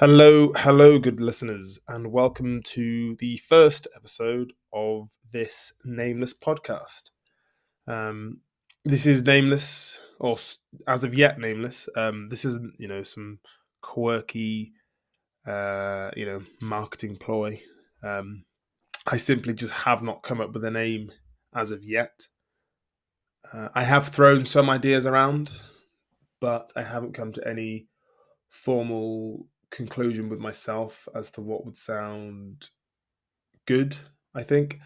Hello, good listeners, and welcome to the first episode of this nameless podcast. Um, this is nameless, or as of yet nameless. This isn't, some quirky, marketing ploy. I simply just have not come up with a name as of yet. I have thrown some ideas around, but I haven't come to any formal conclusion with myself as to what would sound good. I think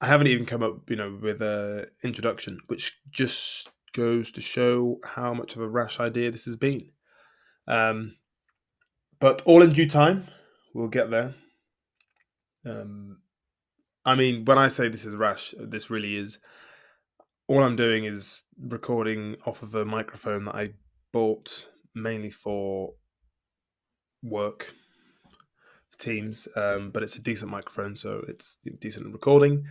I haven't even come up, with a introduction, which just goes to show how much of a rash idea this has been. Um, but all in due time, we'll get there. When I say this is rash, this really is. All I'm doing is recording off of a microphone that I bought mainly for work Teams, but it's a decent microphone, so it's decent recording.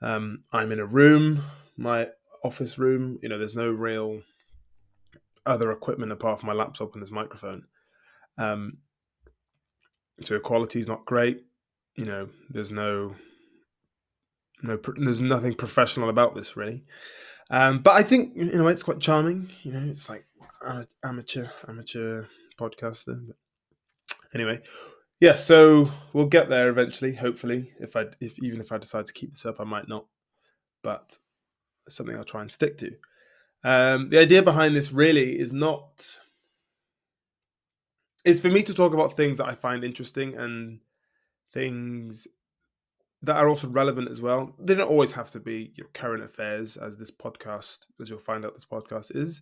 I'm in a room, my office room. There's no real other equipment apart from my laptop and this microphone. So quality is not great. There's there's nothing professional about this really. But I think it's quite charming. It's like amateur podcaster. But anyway, yeah. So we'll get there eventually. Hopefully, if I decide to keep this up, I might not. But it's something I'll try and stick to. The idea behind this really is not. It's for me to talk about things that I find interesting and things that are also relevant as well. They don't always have to be your current affairs, as you'll find out this podcast is.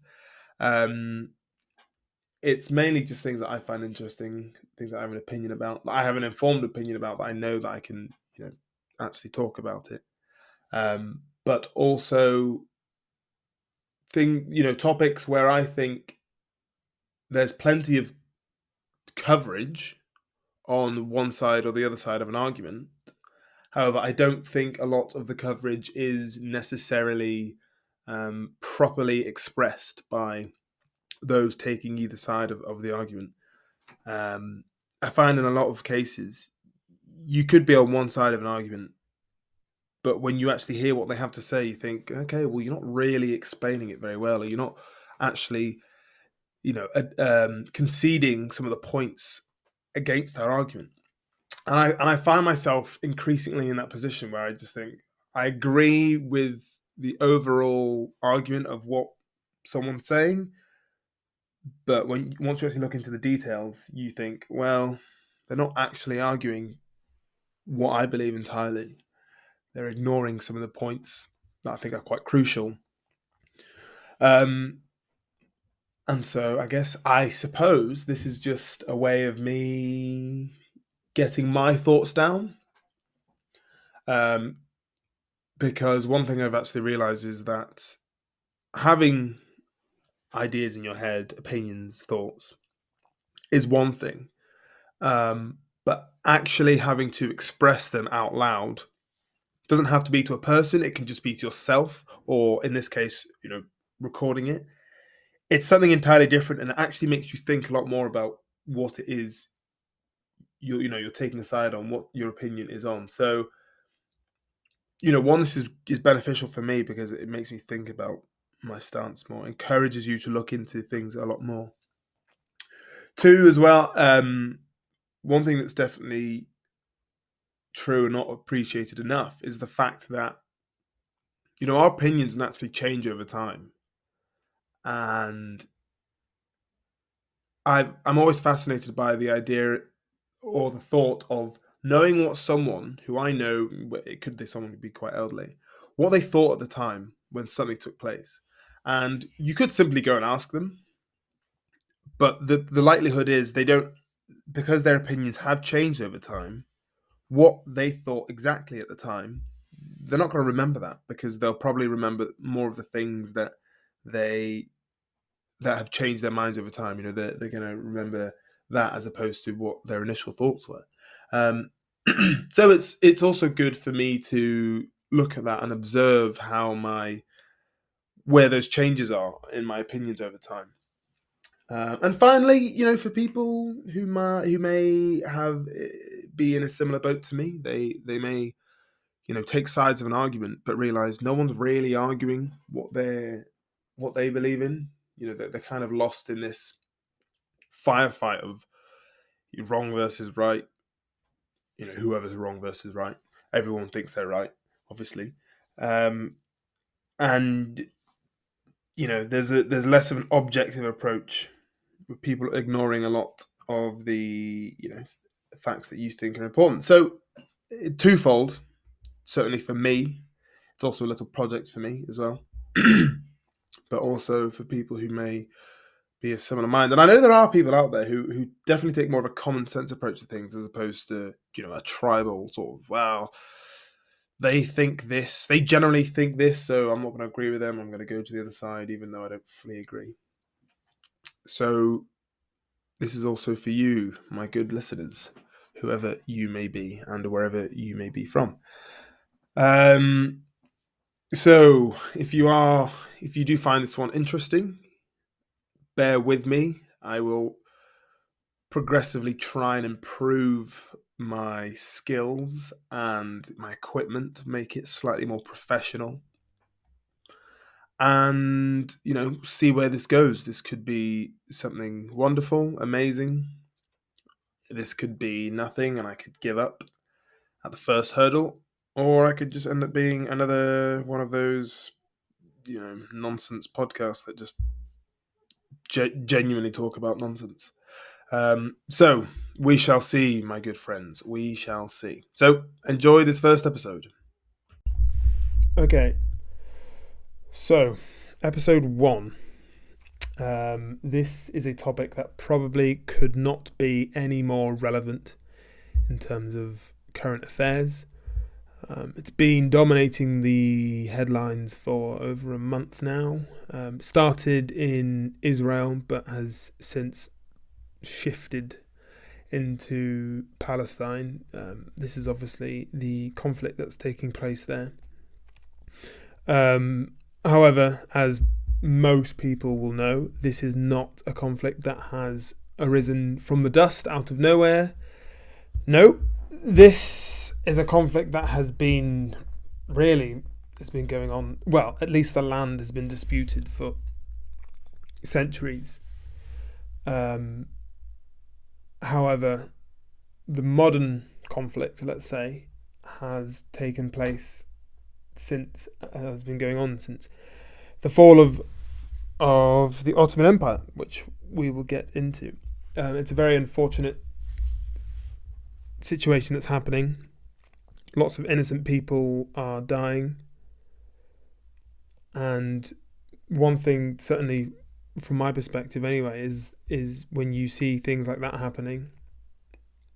It's mainly just things that I find interesting, things that I have an opinion about, that I have an informed opinion about, that I know that I can, actually talk about it. But also topics where I think there's plenty of coverage on one side or the other side of an argument. However, I don't think a lot of the coverage is necessarily properly expressed by those taking either side of the argument. I find in a lot of cases, you could be on one side of an argument, but when you actually hear what they have to say, you think, okay, well, you're not really explaining it very well, or you're not actually, conceding some of the points against their argument. And I find myself increasingly in that position where I just think I agree with the overall argument of what someone's saying, but once you actually look into the details, you think, well, they're not actually arguing what I believe entirely. They're ignoring some of the points that I think are quite crucial. And so I suppose this is just a way of me getting my thoughts down. Because one thing I've actually realized is that having ideas in your head, opinions, thoughts, is one thing. But actually having to express them out loud doesn't have to be to a person. It can just be to yourself, or in this case, recording it. It's something entirely different, and it actually makes you think a lot more about what it is you're taking a side on, what your opinion is on. So, one, this is beneficial for me because it makes me think about my stance more, encourages you to look into things a lot more. Two, as well, one thing that's definitely true and not appreciated enough is the fact that, our opinions naturally change over time. And I'm always fascinated by the idea or the thought of knowing what someone who I know, someone could be quite elderly, what they thought at the time when something took place. And you could simply go and ask them, but the likelihood is they don't, because their opinions have changed over time, what they thought exactly at the time, they're not going to remember that, because they'll probably remember more of the things that have changed their minds over time. They're going to remember that as opposed to what their initial thoughts were. So it's also good for me to look at that and observe where those changes are in my opinions over time. And finally, for people who may have be in a similar boat to me, they may take sides of an argument, but realize no one's really arguing what they believe in. They're kind of lost in this firefight of wrong versus right. Whoever's wrong versus right. Everyone thinks they're right, obviously, and there's less of an objective approach, with people ignoring a lot of the facts that you think are important. So twofold, certainly for me, it's also a little project for me as well, but also for people who may be of similar mind. And I know there are people out there who definitely take more of a common sense approach to things, as opposed to a tribal sort of, well, they think this, they generally think this, so I'm not going to agree with them. I'm going to go to the other side, even though I don't fully agree. So this is also for you, my good listeners, whoever you may be and wherever you may be from. So if you do find this one interesting, bear with me. I will progressively try and improve my skills and my equipment, make it slightly more professional, and see where this goes. This could be something wonderful, amazing. This could be nothing and I could give up at the first hurdle, or I could just end up being another one of those nonsense podcasts that just genuinely talk about nonsense. So we shall see, my good friends. We shall see. So enjoy this first episode. Okay. So, episode 1. This is a topic that probably could not be any more relevant in terms of current affairs. It's been dominating the headlines for over a month now. Started in Israel, but has since shifted into Palestine. This is obviously the conflict that's taking place there. However, as most people will know, this is not a conflict that has arisen from the dust out of nowhere. No, this is a conflict that has been it's been going on, well, at least the land has been disputed for centuries. However, the modern conflict, let's say, has taken place has been going on since the fall of the Ottoman Empire, which we will get into. It's a very unfortunate situation that's happening. Lots of innocent people are dying, and one thing, certainly from my perspective anyway, is when you see things like that happening,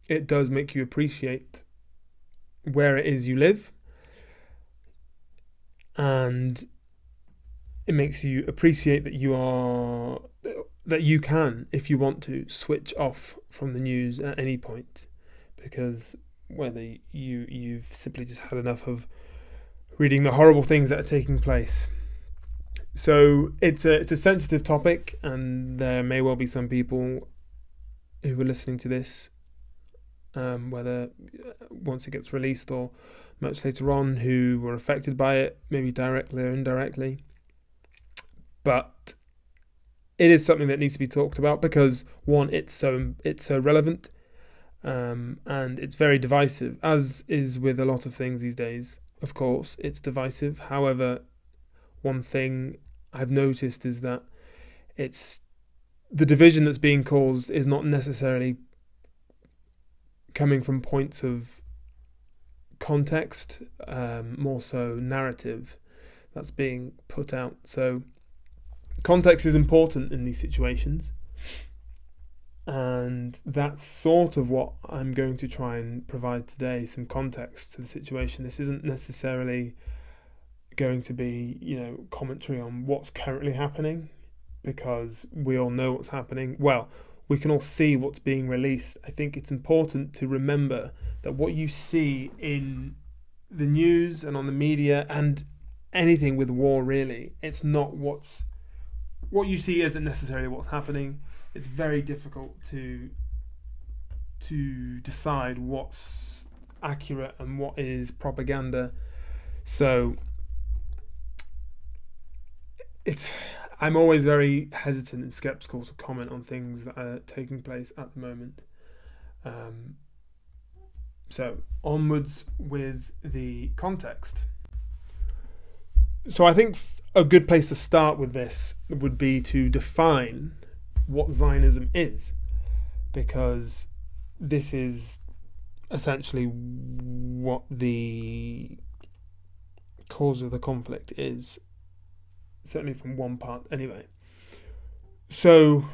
it does make you appreciate where it is you live, and it makes you appreciate that you can, if you want to, switch off from the news at any point, because whether you've simply just had enough of reading the horrible things that are taking place. So it's a sensitive topic, and there may well be some people who are listening to this, whether once it gets released or much later on, who were affected by it, maybe directly or indirectly. But it is something that needs to be talked about because, one, it's so relevant, and it's very divisive, as is with a lot of things these days. Of course, it's divisive. However, one thing I've noticed is that it's the division that's being caused is not necessarily coming from points of context, more so narrative that's being put out. So context is important in these situations, and that's sort of what I'm going to try and provide today, some context to the situation. This isn't necessarily going to be, commentary on what's currently happening, because we all know what's happening. Well, we can all see what's being released. I think it's important to remember that what you see in the news and on the media and anything with war, really, it's not what you see isn't necessarily what's happening. it's very difficult to decide what's accurate and what is propaganda. So I'm always very hesitant and skeptical to comment on things that are taking place at the moment. So onwards with the context. So I think a good place to start with this would be to define what Zionism is, because this is essentially what the cause of the conflict is, certainly from one part anyway. So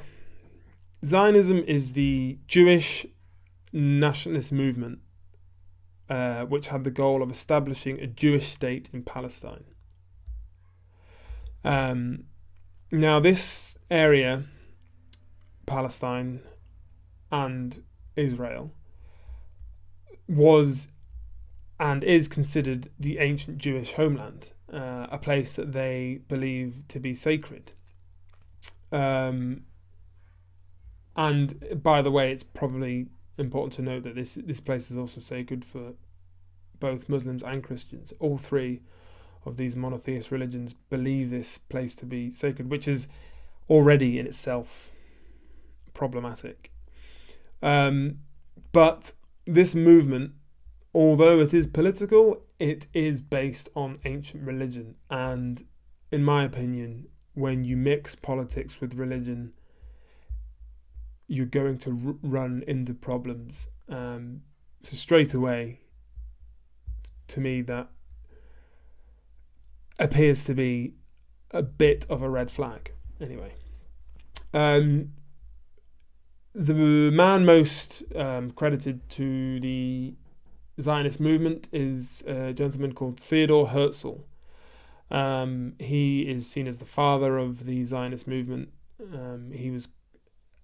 Zionism is the Jewish nationalist movement which had the goal of establishing a Jewish state in Palestine. Now this area, Palestine and Israel, was and is considered the ancient Jewish homeland, a place that they believe to be sacred. And by the way, it's probably important to note that this place is also sacred for both Muslims and Christians. All three of these monotheist religions believe this place to be sacred, which is already in itself problematic. But this movement, although it is political, it is based on ancient religion. And in my opinion, when you mix politics with religion, you're going to run into problems. So straight away, to me, that appears to be a bit of a red flag. Anyway, the man most credited to the Zionist movement is a gentleman called Theodor Herzl. He is seen as the father of the Zionist movement. He was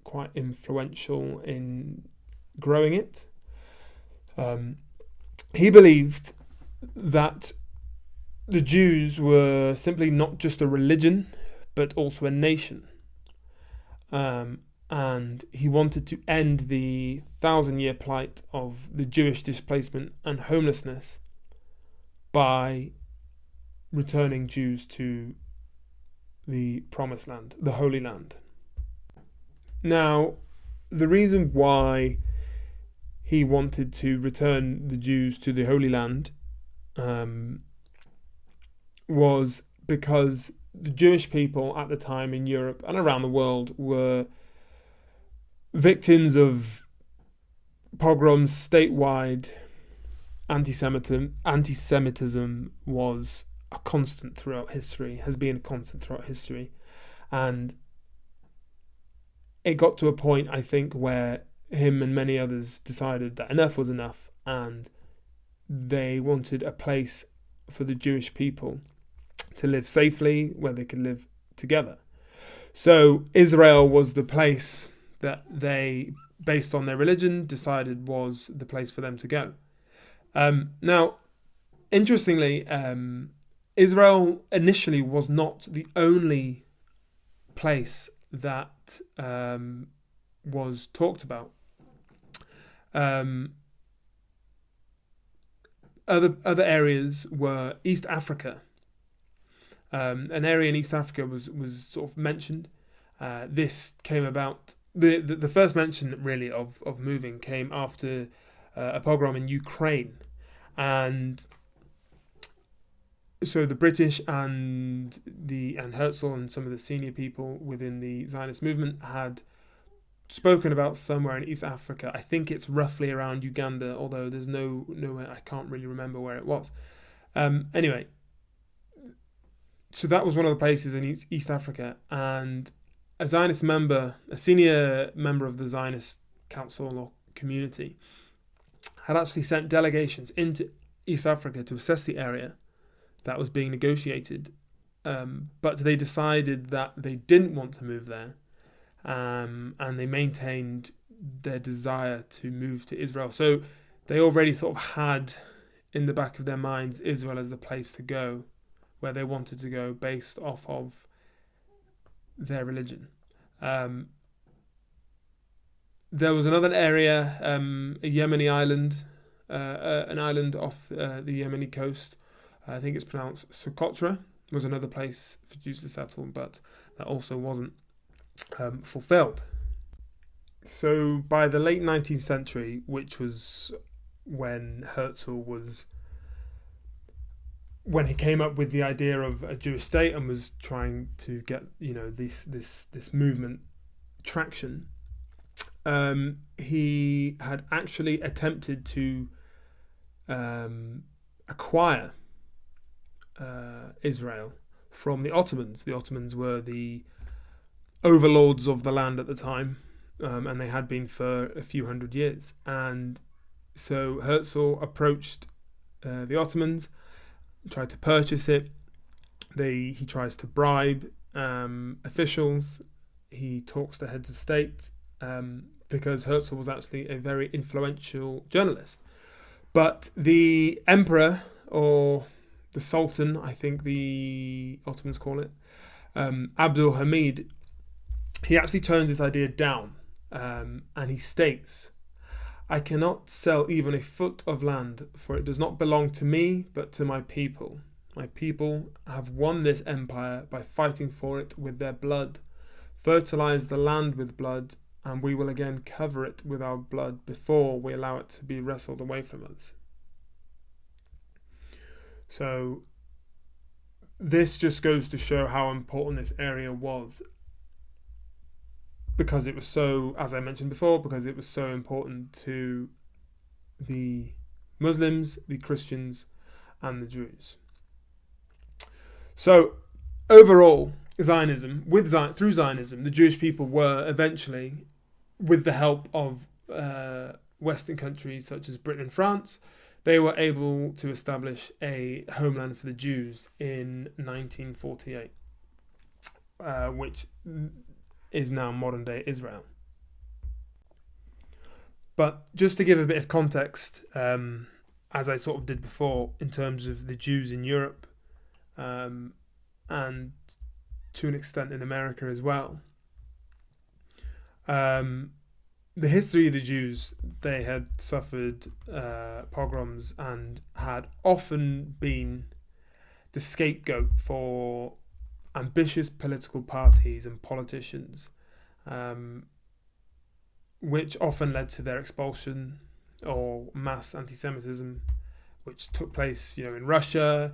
quite influential in growing it. He believed that the Jews were simply not just a religion, but also a nation. And he wanted to end the 1,000-year plight of the Jewish displacement and homelessness by returning Jews to the Promised Land, the Holy Land. Now, the reason why he wanted to return the Jews to the Holy Land was because the Jewish people at the time in Europe and around the world were victims of pogroms statewide. Anti-Semitism was a constant throughout history, has been a constant throughout history. And it got to a point, I think, where him and many others decided that enough was enough, and they wanted a place for the Jewish people to live safely, where they could live together. So Israel was the place that they, based on their religion, decided was the place for them to go. Now, interestingly, Israel initially was not the only place that was talked about. Other areas were East Africa. An area in East Africa was sort of mentioned. This came about. The first mention really of moving came after a pogrom in Ukraine, and so the British and Herzl and some of the senior people within the Zionist movement had spoken about somewhere in East Africa. I think it's roughly around Uganda, although there's nowhere, I can't really remember where it was. Anyway, so that was one of the places in East Africa, and a Zionist member, a senior member of the Zionist council or community, had actually sent delegations into East Africa to assess the area that was being negotiated, but they decided that they didn't want to move there, and they maintained their desire to move to Israel. So they already sort of had in the back of their minds Israel as the place to go, where they wanted to go based off of their religion. There was another area, a Yemeni island, an island off the Yemeni coast. I think it's pronounced Socotra, was another place for Jews to settle, but that also wasn't fulfilled. So by the late 19th century, which was when he came up with the idea of a Jewish state and was trying to get this movement traction, he had actually attempted to acquire Israel from the Ottomans. The Ottomans were the overlords of the land at the time, and they had been for a few hundred years. And so Herzl approached the Ottomans, tried to purchase it. He tries to bribe officials. He talks to heads of state, because Herzl was actually a very influential journalist. But the emperor, or the sultan, I think the Ottomans call it, Abdul Hamid, he actually turns this idea down, and he states, "I cannot sell even a foot of land, for it does not belong to me, but to my people. My people have won this empire by fighting for it with their blood. Fertilize the land with blood, and we will again cover it with our blood before we allow it to be wrestled away from us." So this just goes to show how important this area was, because it was so, as I mentioned before, because it was so important to the Muslims, the Christians, and the Jews. So overall, through Zionism, the Jewish people were eventually, with the help of Western countries such as Britain and France, they were able to establish a homeland for the Jews in 1948, which is now modern-day Israel. But just to give a bit of context, as I sort of did before, in terms of the Jews in Europe, and to an extent in America as well, the history of the Jews, they had suffered pogroms and had often been the scapegoat for ambitious political parties and politicians, which often led to their expulsion or mass anti-Semitism, which took place, in Russia,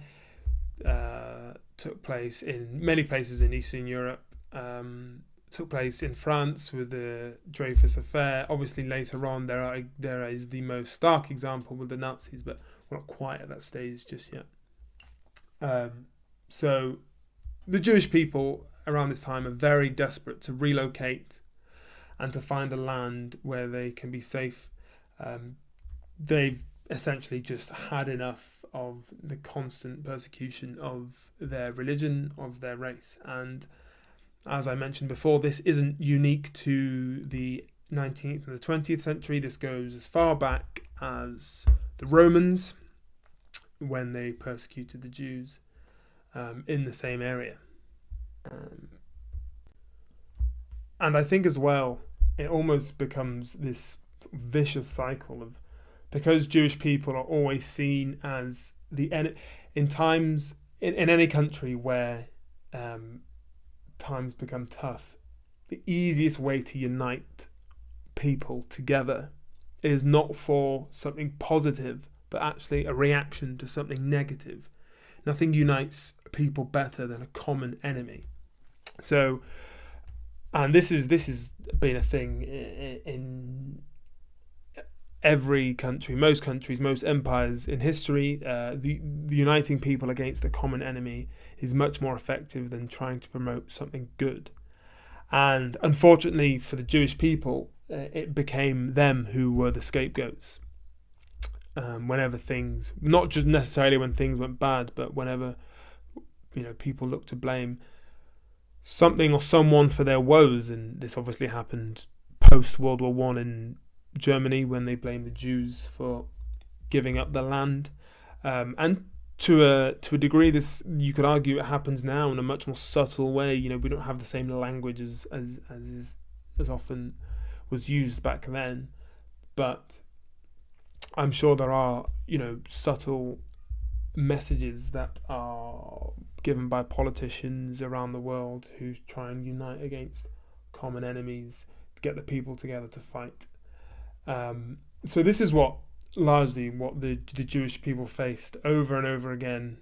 took place in many places in Eastern Europe, took place in France with the Dreyfus Affair. Obviously, later on, there is the most stark example with the Nazis, but we're not quite at that stage just yet. So the Jewish people around this time are very desperate to relocate and to find a land where they can be safe. They've essentially just had enough of the constant persecution of their religion, of their race. And as I mentioned before, this isn't unique to the 19th and the 20th century. This goes as far back as the Romans, when they persecuted the Jews in the same area. And I think as well, it almost becomes this vicious cycle of, because Jewish people are always seen as the enemy in times, in any country where times become tough, the easiest way to unite people together is not for something positive, but actually a reaction to something negative. Nothing unites people better than a common enemy. So, and this has been a thing in every country, most countries, most empires in history. The uniting people against a common enemy is much more effective than trying to promote something good. And unfortunately for the Jewish people, it became them who were the scapegoats. Whenever things, not just necessarily when things went bad, but whenever people look to blame something or someone for their woes. And this obviously happened post World War I in Germany, when they blamed the Jews for giving up the land. And to a degree, this, you could argue, it happens now in a much more subtle way. We don't have the same language as often was used back then, but I'm sure there are, subtle messages that are given by politicians around the world who try and unite against common enemies to get the people together to fight. So this is largely what the Jewish people faced over and over again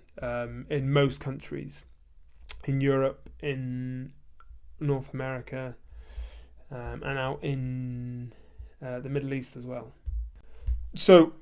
in most countries, in Europe, in North America, and out in the Middle East as well. So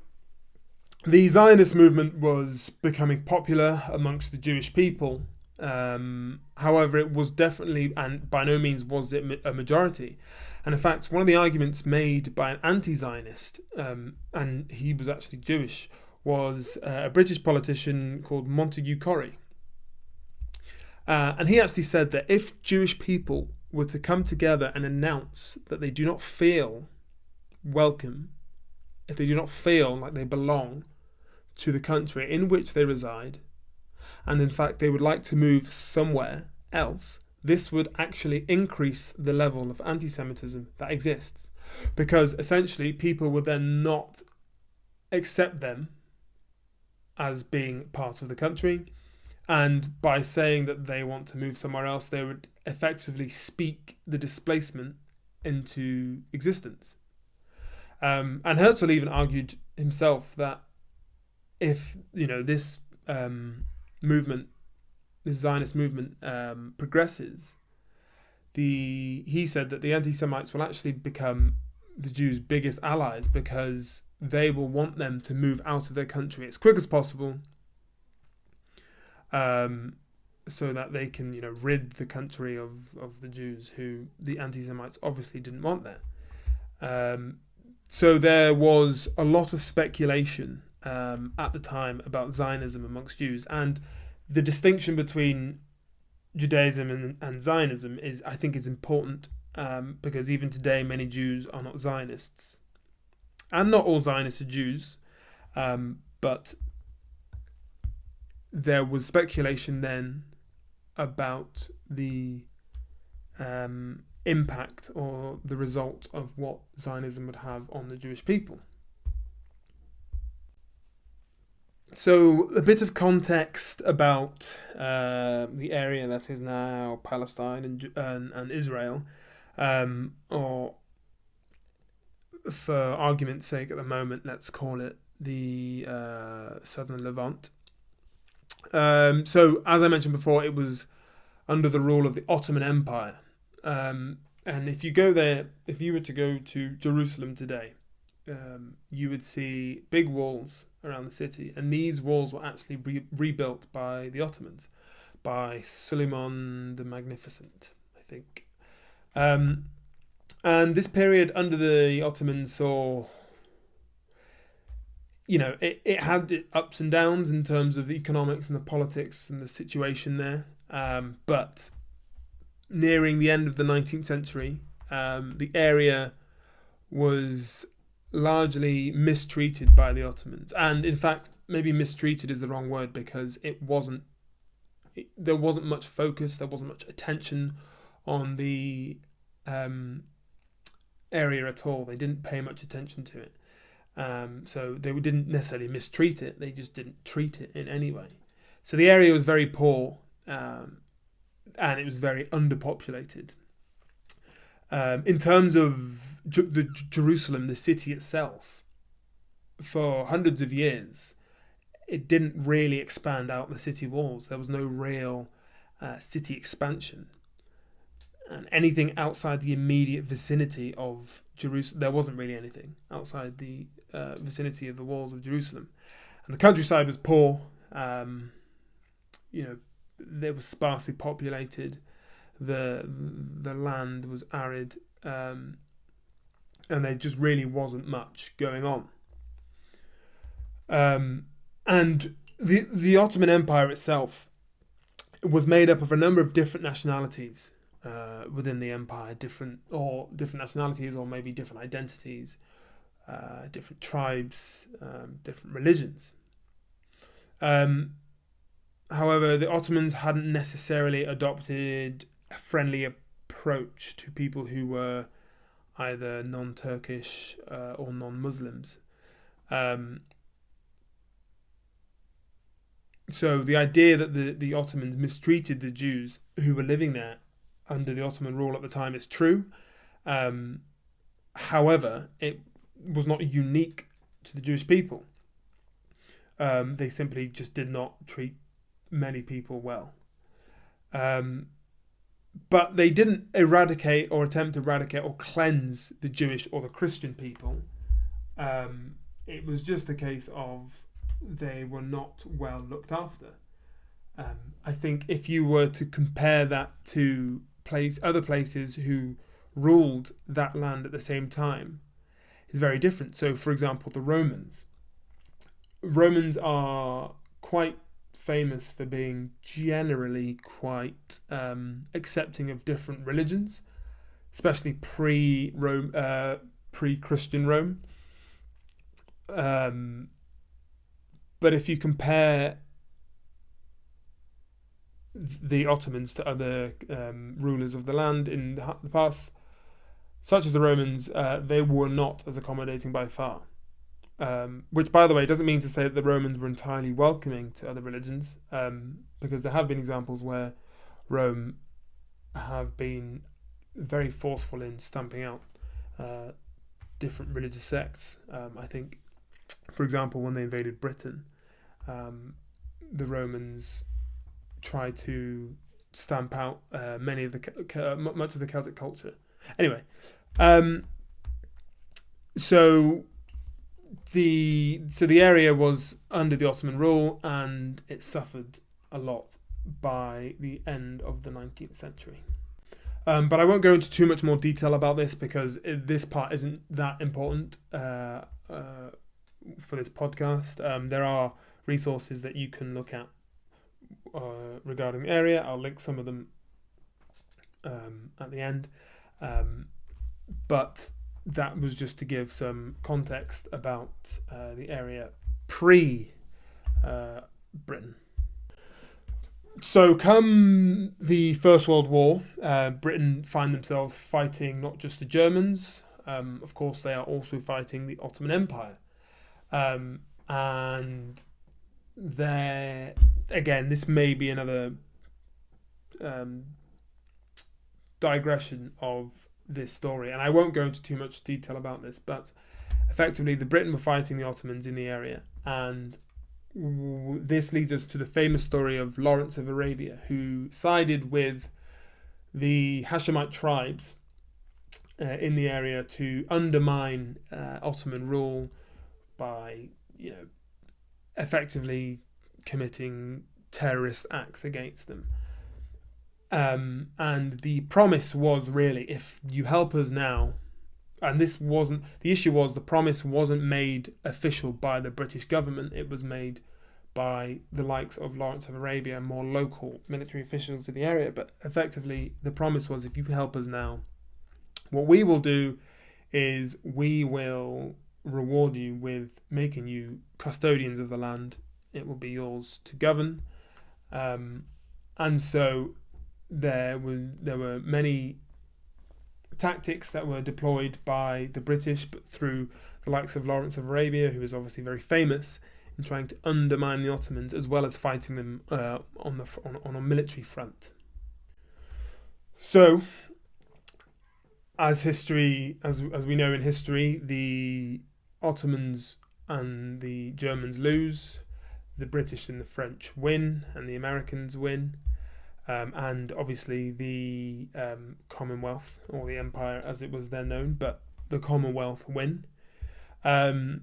the Zionist movement was becoming popular amongst the Jewish people. However, it was definitely, and by no means was it a majority. And in fact, one of the arguments made by an anti-Zionist, and he was actually Jewish, was a British politician called Montague Corrie. And he actually said that if Jewish people were to come together and announce that they do not feel welcome, if they do not feel like they belong to the country in which they reside, and in fact they would like to move somewhere else, this would actually increase the level of anti-Semitism that exists, because essentially people would then not accept them as being part of the country, and by saying that they want to move somewhere else, they would effectively speak the displacement into existence. And Herzl even argued himself that if this movement, this Zionist movement, progresses, he said that the anti-Semites will actually become the Jews' biggest allies, because they will want them to move out of their country as quick as possible, so that they can rid the country of the Jews, who the anti-Semites obviously didn't want there. So there was a lot of speculation at the time about Zionism amongst Jews, and the distinction between Judaism and Zionism I think is important, because even today many Jews are not Zionists, and not all Zionists are Jews, but there was speculation then about the impact or the result of what Zionism would have on the Jewish people. So a bit of context about the area that is now Palestine and Israel, or for argument's sake at the moment, let's call it the Southern Levant. So as I mentioned before, it was under the rule of the Ottoman Empire. And if you were to go to Jerusalem today, you would see big walls around the city, and these walls were actually rebuilt by the Ottomans, by Suleiman the Magnificent, I think. And this period under the Ottomans saw, it had its ups and downs in terms of the economics and the politics and the situation there. But nearing the end of the 19th century, the area was largely mistreated by the Ottomans. And in fact, maybe mistreated is the wrong word, because there wasn't much focus, there wasn't much attention on the area at all. They didn't pay much attention to it. So they didn't necessarily mistreat it, they just didn't treat it in any way. So the area was very poor, and it was very underpopulated. In terms of Jerusalem, the city itself, for hundreds of years, it didn't really expand out the city walls. There was no real city expansion. And anything outside the immediate vicinity of Jerusalem, there wasn't really anything outside the vicinity of the walls of Jerusalem. And the countryside was poor. They were sparsely populated. The land was arid, and there just really wasn't much going on. And the Ottoman Empire itself was made up of a number of different nationalities within the empire, different nationalities, or maybe different identities, different tribes, different religions. However, the Ottomans hadn't necessarily adopted a friendly approach to people who were either non-Turkish or non-Muslims. So the idea that the Ottomans mistreated the Jews who were living there under the Ottoman rule at the time is true. However, it was not unique to the Jewish people. They simply just did not treat many people well. But they didn't eradicate or attempt to eradicate or cleanse the Jewish or the Christian people. It was just a case of they were not well looked after. I think if you were to compare that to other places who ruled that land at the same time, it's very different. So, for example, the Romans. Romans are quite famous for being generally quite accepting of different religions, especially pre-Christian Rome. But if you compare the Ottomans to other rulers of the land in the past, such as the Romans, they were not as accommodating by far. Which, by the way, doesn't mean to say that the Romans were entirely welcoming to other religions, because there have been examples where Rome have been very forceful in stamping out different religious sects. I think, for example, when they invaded Britain, the Romans tried to stamp out much of the Celtic culture. Anyway, so the area was under the Ottoman rule, and it suffered a lot by the end of the 19th century. But I won't go into too much more detail about this because this part isn't that important for this podcast. There are resources that you can look at regarding the area. I'll link some of them at the end. But that was just to give some context about the area pre-Britain. So come the First World War, Britain find themselves fighting not just the Germans, of course they are also fighting the Ottoman Empire. And there, again, this may be another digression of this story, and I won't go into too much detail about this, but effectively the Britain were fighting the Ottomans in the area, and this leads us to the famous story of Lawrence of Arabia, who sided with the Hashemite tribes in the area to undermine Ottoman rule by, effectively committing terrorist acts against them. And the promise was really, if you help us now, and this wasn't, the issue was the promise wasn't made official by the British government, it was made by the likes of Lawrence of Arabia and more local military officials in the area, but effectively the promise was, if you help us now, what we will do is we will reward you with making you custodians of the land. It will be yours to govern. And so there were many tactics that were deployed by the British, but through the likes of Lawrence of Arabia, who was obviously very famous in trying to undermine the Ottomans, as well as fighting them on a military front. So, as we know in history, the Ottomans and the Germans lose, the British and the French win, and the Americans win. And obviously the Commonwealth, or the Empire as it was then known, but the Commonwealth win. And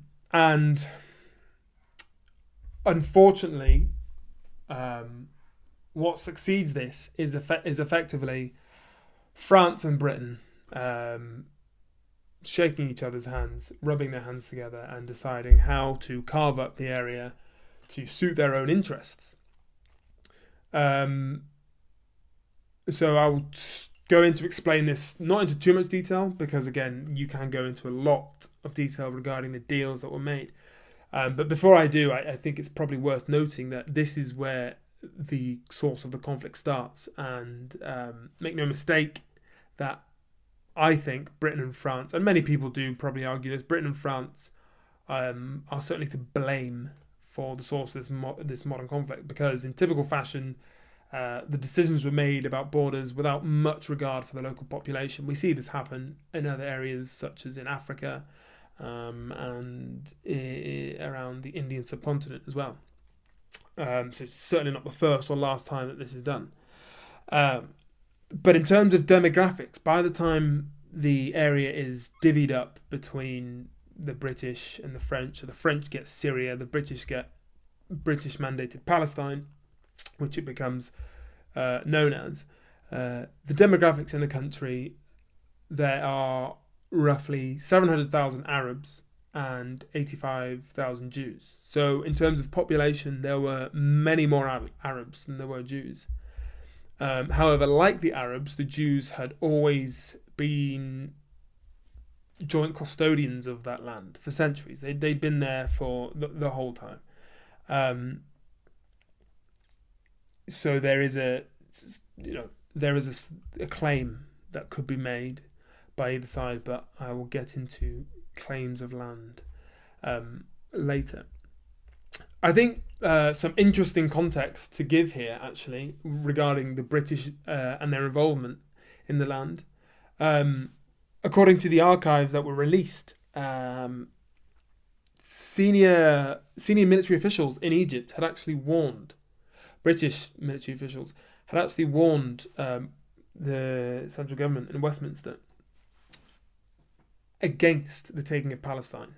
unfortunately, what succeeds this is effectively France and Britain shaking each other's hands, rubbing their hands together, and deciding how to carve up the area to suit their own interests. So I'll go into explain this, not into too much detail, because again, you can go into a lot of detail regarding the deals that were made. But before I do, I think it's probably worth noting that this is where the source of the conflict starts. And make no mistake that I think Britain and France, and many people do probably argue this, Britain and France are certainly to blame for the source of this modern conflict, because in typical fashion, the decisions were made about borders without much regard for the local population. We see this happen in other areas, such as in Africa and around the Indian subcontinent as well. So it's certainly not the first or last time that this is done. But in terms of demographics, by the time the area is divvied up between the British and the French, so the French get Syria, the British get British-mandated Palestine, which it becomes known as, the demographics in the country, there are roughly 700,000 Arabs and 85,000 Jews. So in terms of population, there were many more Arabs than there were Jews. However, like the Arabs, the Jews had always been joint custodians of that land for centuries. They'd been there for the whole time. So there is a claim that could be made by either side, but I will get into claims of land later. I think some interesting context to give here, actually, regarding the British and their involvement in the land. According to the archives that were released, senior military officials in Egypt had actually warned, British military officials had actually warned the central government in Westminster against the taking of Palestine.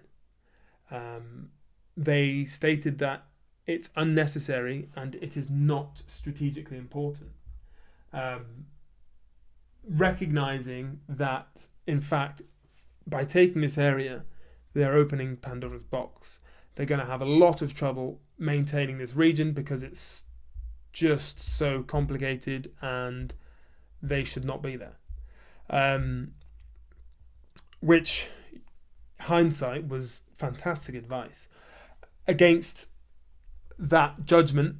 They stated that it's unnecessary and it is not strategically important. Recognizing that, in fact, by taking this area, they're opening Pandora's box. They're going to have a lot of trouble maintaining this region because it's just so complicated and they should not be there. Which, hindsight, was fantastic advice. Against that judgment,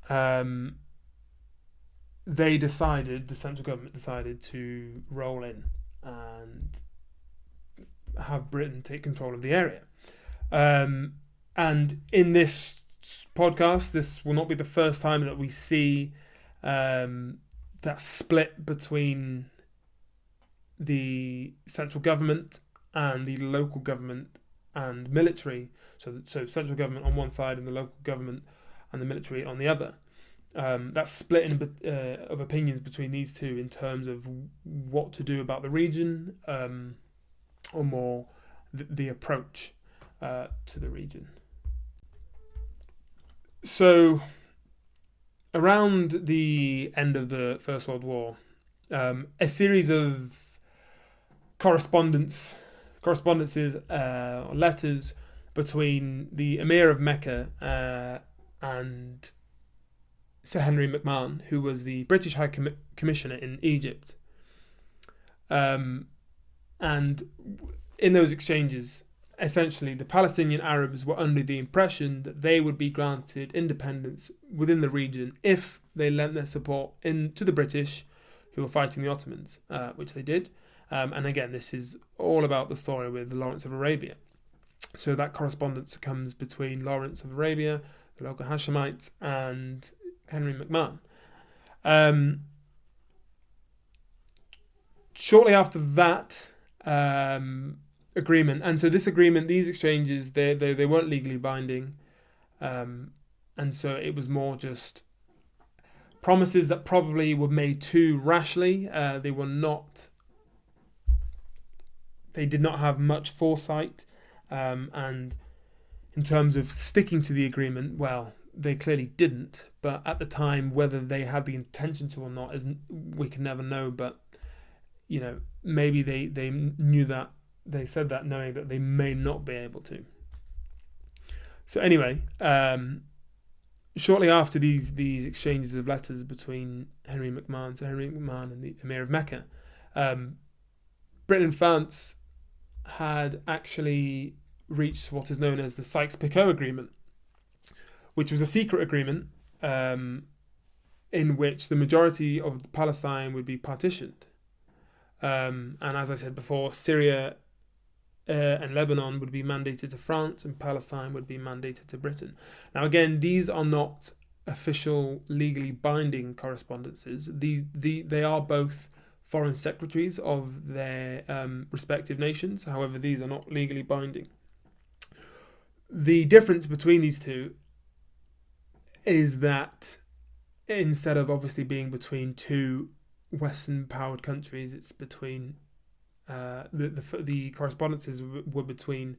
the central government decided to roll in and have Britain take control of the area. And in this podcast, this will not be the first time that we see that split between the central government and the local government and military. So central government on one side and the local government and the military on the other. That split of opinions between these two in terms of what to do about the region, or more the approach to the region. So around the end of the First World War, a series of correspondences or letters between the Emir of Mecca and Sir Henry McMahon, who was the British High Commissioner in Egypt. And in those exchanges, essentially, the Palestinian Arabs were under the impression that they would be granted independence within the region if they lent their support to the British, who were fighting the Ottomans, which they did. And again, this is all about the story with Lawrence of Arabia. So that correspondence comes between Lawrence of Arabia, the local Hashemites, and Henry McMahon. Shortly after that agreement, and so this agreement, these exchanges, they weren't legally binding, and so it was more just promises that probably were made too rashly. They did not have much foresight, and in terms of sticking to the agreement, well, they clearly didn't. But at the time, whether they had the intention to or not, we can never know. But maybe they knew that. They said that knowing that they may not be able to. So anyway, shortly after these exchanges of letters between Henry McMahon and the Emir of Mecca, Britain and France had actually reached what is known as the Sykes-Picot Agreement, which was a secret agreement in which the majority of Palestine would be partitioned. And as I said before, Syria and Lebanon would be mandated to France, and Palestine would be mandated to Britain. Now, again, these are not official, legally binding correspondences. They are both foreign secretaries of their respective nations. However, these are not legally binding. The difference between these two is that instead of obviously being between two Western-powered countries, it's between the correspondences were between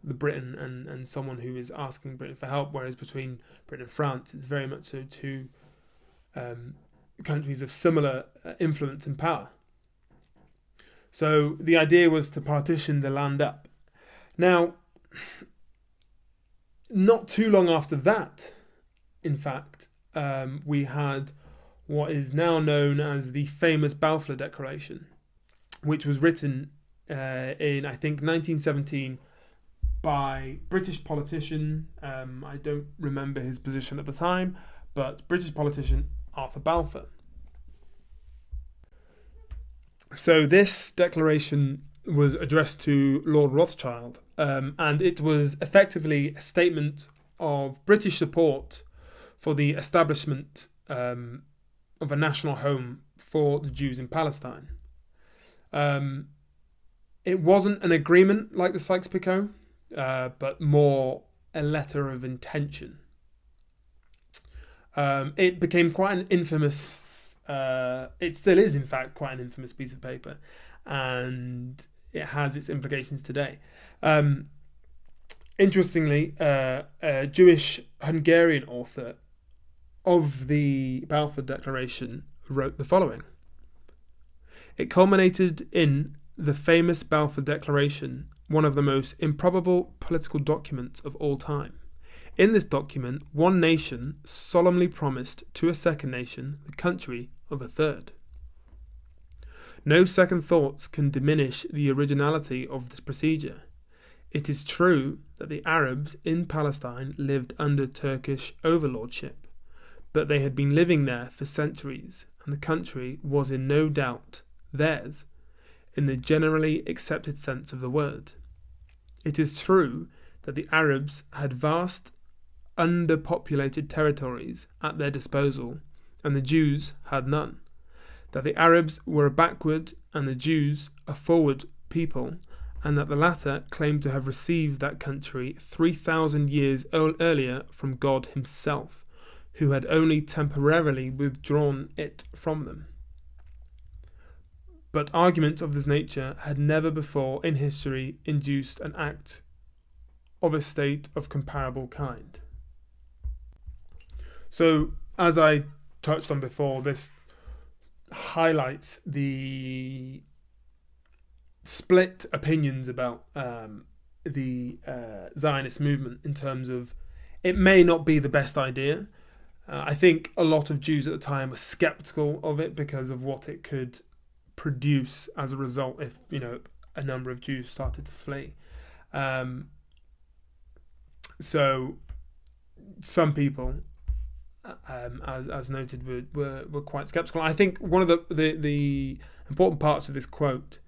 the Britain and someone who is asking Britain for help, whereas between Britain and France, it's very much so two countries of similar influence and power. So the idea was to partition the land up. Now, not too long after that, in fact, we had what is now known as the famous Balfour Declaration, which was written in, I think, 1917 by British politician, I don't remember his position at the time, but British politician Arthur Balfour. So this declaration was addressed to Lord Rothschild, and it was effectively a statement of British support for the establishment of a national home for the Jews in Palestine. It wasn't an agreement like the Sykes-Picot, but more a letter of intention. It became quite an infamous, it still is in fact quite an infamous piece of paper, and it has its implications today. Interestingly, a Jewish Hungarian author of the Balfour Declaration wrote the following. It culminated in the famous Balfour Declaration, one of the most improbable political documents of all time. In this document, one nation solemnly promised to a second nation the country of a third. No second thoughts can diminish the originality of this procedure. It is true that the Arabs in Palestine lived under Turkish overlordship, but they had been living there for centuries, and the country was in no doubt theirs, in the generally accepted sense of the word. It is true that the Arabs had vast underpopulated territories at their disposal, and the Jews had none. That the Arabs were a backward and the Jews a forward people, and that the latter claimed to have received that country 3,000 years earlier from God himself, who had only temporarily withdrawn it from them. But arguments of this nature had never before in history induced an act of a state of comparable kind. So, as I touched on before, this highlights the split opinions about the Zionist movement in terms of it may not be the best idea. I think a lot of Jews at the time were skeptical of it because of what it could produce as a result if, a number of Jews started to flee. So some people, as noted, were quite skeptical. I think one of the important parts of this quote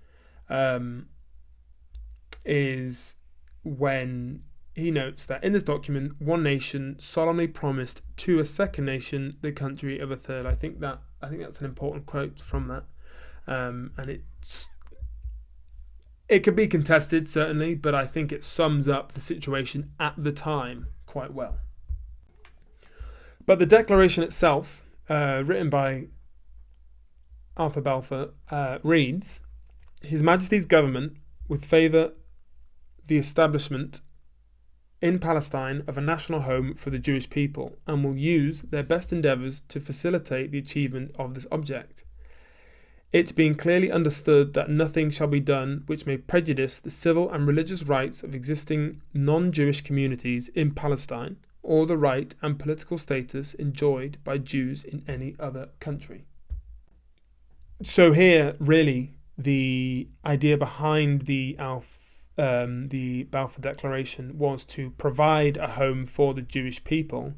is when he notes that in this document, one nation solemnly promised to a second nation the country of a third. I think that's an important quote from that, and it could be contested certainly, but I think it sums up the situation at the time quite well. But the declaration itself, written by Arthur Balfour, reads, His Majesty's government would favour the establishment in Palestine of a national home for the Jewish people, and will use their best endeavours to facilitate the achievement of this object. It being clearly understood that nothing shall be done which may prejudice the civil and religious rights of existing non-Jewish communities in Palestine, or the right and political status enjoyed by Jews in any other country. So here, really, the idea behind the Balfour Declaration was to provide a home for the Jewish people.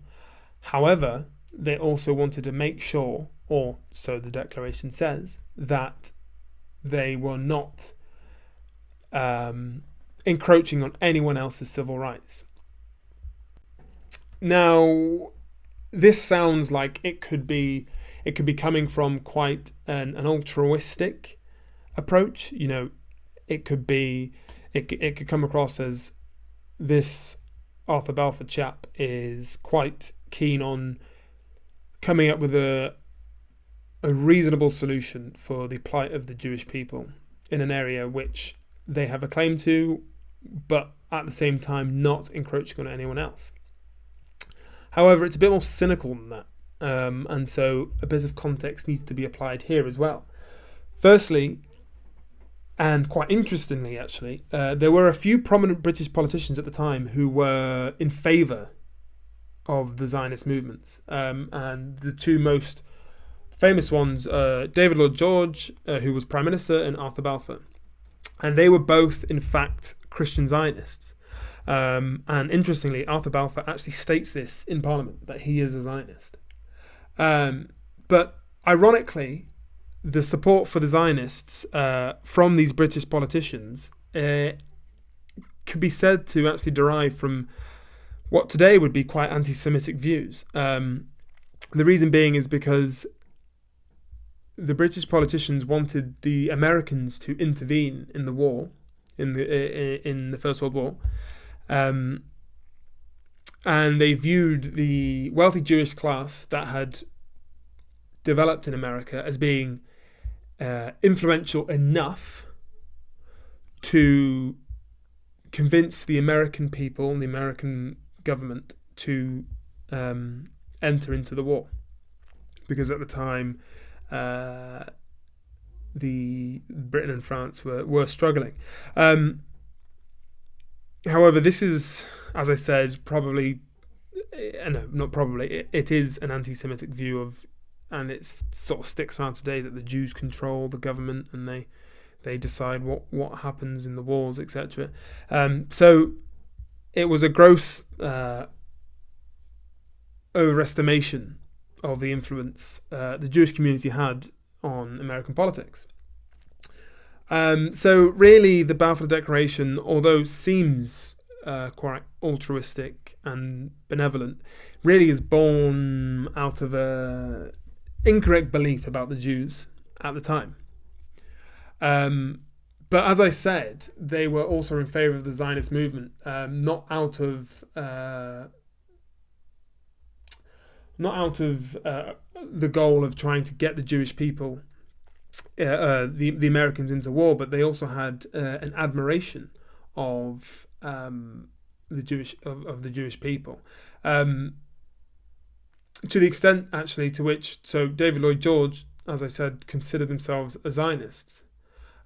However, they also wanted to make sure, or so the declaration says, that they were not encroaching on anyone else's civil rights. Now, this sounds like it could be coming from quite an altruistic approach. It could come across as this Arthur Balfour chap is quite keen on coming up with a reasonable solution for the plight of the Jewish people in an area which they have a claim to, but at the same time not encroaching on anyone else. However, it's a bit more cynical than that, and so a bit of context needs to be applied here as well. Firstly, and quite interestingly actually, there were a few prominent British politicians at the time who were in favour of the Zionist movements, and the two most famous ones, David Lloyd George, who was Prime Minister, and Arthur Balfour. And they were both, in fact, Christian Zionists. And interestingly, Arthur Balfour actually states this in Parliament, that he is a Zionist. But ironically, the support for the Zionists from these British politicians could be said to actually derive from what today would be quite anti-Semitic views. The reason being is because the British politicians wanted the Americans to intervene in the war, in the First World War, and they viewed the wealthy Jewish class that had developed in America as being influential enough to convince the American people and the American government to enter into the war, because at the time the Britain and France were struggling. However, this is, as I said, probably, no, not probably, it is an anti-Semitic view of, and it sort of sticks around today, that the Jews control the government and they decide what happens in the wars, etc. So it was a gross overestimation of the influence the Jewish community had on American politics. So really, the Balfour Declaration, although seems quite altruistic and benevolent, really is born out of a incorrect belief about the Jews at the time. But as I said, they were also in favour of the Zionist movement, not out of the goal of trying to get the Jewish people, the Americans, into war, but they also had an admiration of the Jewish people, to the extent actually to which, so David Lloyd George, as I said, considered themselves as Zionists,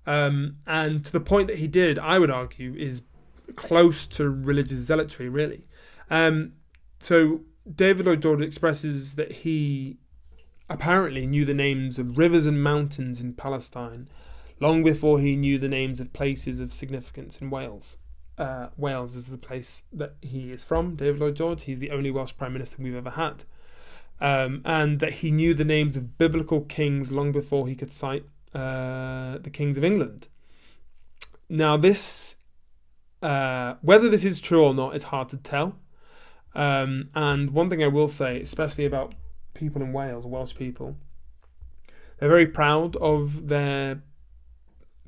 and to the point that he did, I would argue, is close to religious zealotry, really. So David Lloyd George expresses that he apparently knew the names of rivers and mountains in Palestine long before he knew the names of places of significance in Wales. Wales is the place that he is from, David Lloyd George. He's the only Welsh Prime Minister we've ever had. And that he knew the names of biblical kings long before he could cite the kings of England. Now this, whether this is true or not, is hard to tell. And one thing I will say, especially about people in Wales, Welsh people, they're very proud of their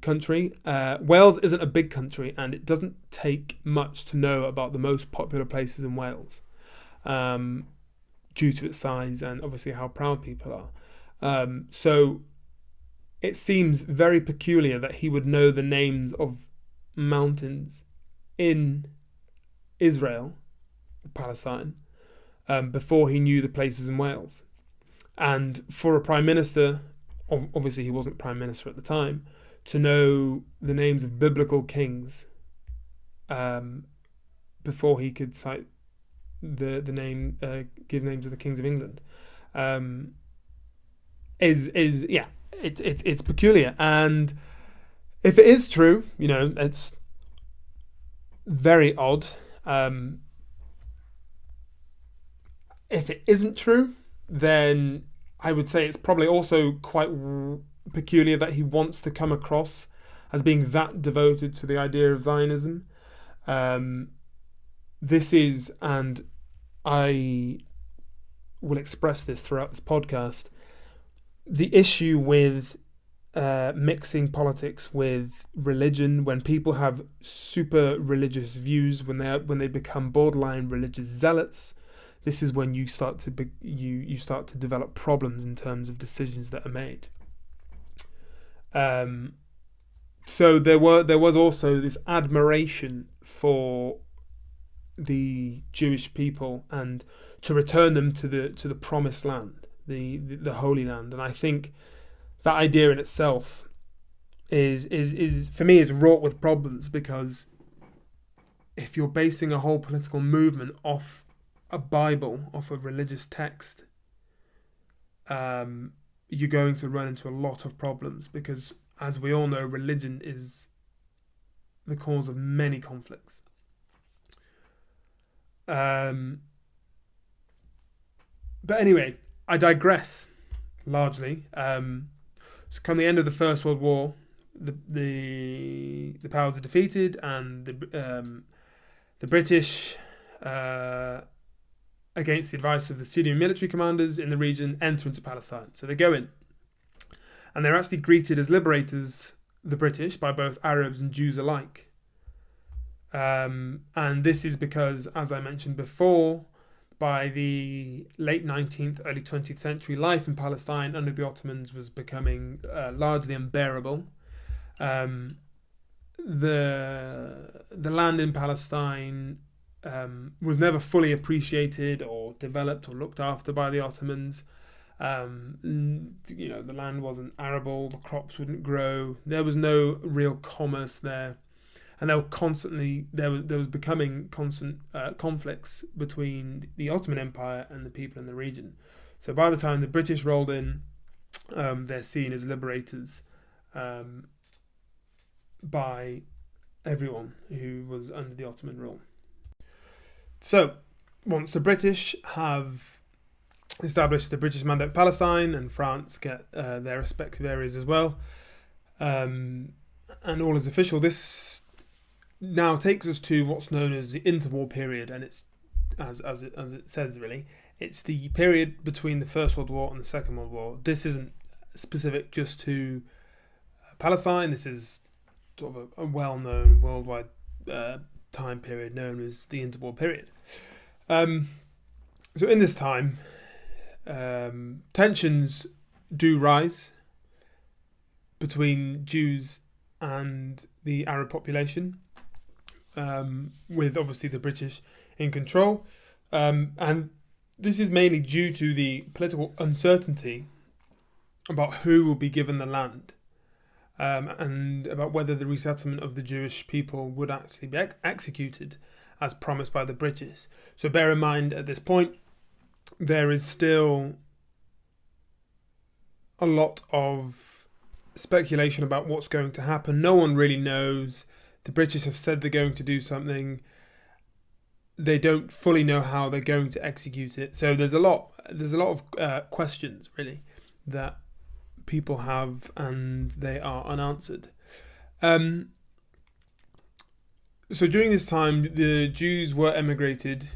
country. Wales isn't a big country, and it doesn't take much to know about the most popular places in Wales, due to its size and obviously how proud people are. So it seems very peculiar that he would know the names of mountains in Israel, Palestine, before he knew the places in Wales. And for a Prime Minister, obviously he wasn't Prime Minister at the time, to know the names of biblical kings before he could cite the name, give names of the kings of England, it's peculiar. And if it is true, it's very odd. If it isn't true, then I would say it's probably also quite peculiar that he wants to come across as being that devoted to the idea of Zionism. This is, and I will express this throughout this podcast, the issue with mixing politics with religion. When people have super religious views, when they become borderline religious zealots, this is when you start to develop problems in terms of decisions that are made. So there was also this admiration for the Jewish people and to return them to the promised land, the Holy Land. And I think that idea in itself is for me is wrought with problems, because if you're basing a whole political movement off a Bible, off a religious text, you're going to run into a lot of problems, because as we all know, religion is the cause of many conflicts. But anyway, I digress largely. So come the end of the First World War, the powers are defeated, and the British, against the advice of the senior military commanders in the region, enter into Palestine. So they go in, and they're actually greeted as liberators, the British, by both Arabs and Jews alike. And this is because, as I mentioned before, by the late 19th, early 20th century, life in Palestine under the Ottomans was becoming largely unbearable. The land in Palestine was never fully appreciated or developed or looked after by the Ottomans. The land wasn't arable, the crops wouldn't grow, there was no real commerce there. And there was becoming constant conflicts between the Ottoman Empire and the people in the region. So by the time the British rolled in, they're seen as liberators by everyone who was under the Ottoman rule. So once the British have established the British Mandate Palestine, and France get their respective areas as well, and all is official, this now takes us to what's known as the interwar period, and it's as it says, really, it's the period between the First World War and the Second World War. This isn't specific just to Palestine. This is sort of a well-known worldwide time period known as the interwar period. So in this time, tensions do rise between Jews and the Arab population, with obviously the British in control. And this is mainly due to the political uncertainty about who will be given the land, and about whether the resettlement of the Jewish people would actually be executed as promised by the British. So bear in mind, at this point, there is still a lot of speculation about what's going to happen. No one really knows. The British have said they're going to do something. They don't fully know how they're going to execute it. So there's a lot of questions, really, that people have, and they are unanswered. So during this time, the Jews were emigrated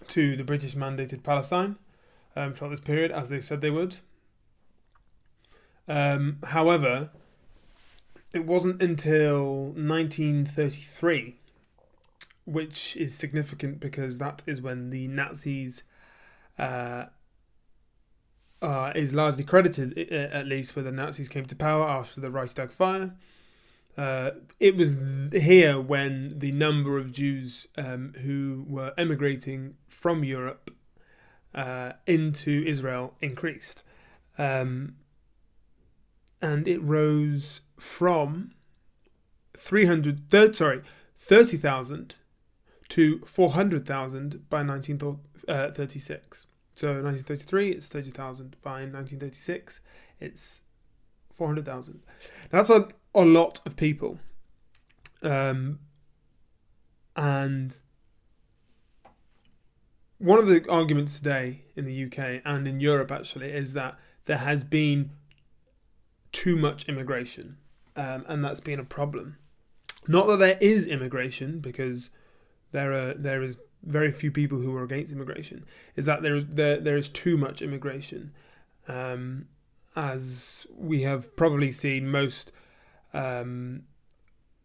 to the British mandated Palestine throughout this period, as they said they would. However, it wasn't until 1933, which is significant because that is when the Nazis is largely credited, at least, where the Nazis came to power after the Reichstag fire. It was here when the number of Jews who were emigrating from Europe into Israel increased. And it rose from 30,000 to 400,000 by 1936. So 1933, it's 30,000. By 1936, it's 400,000. That's a lot of people. And one of the arguments today in the UK and in Europe, actually, is that there has been too much immigration, and that's been a problem. Not that there is immigration, because there is very few people who are against immigration. Is that there is too much immigration, as we have probably seen most.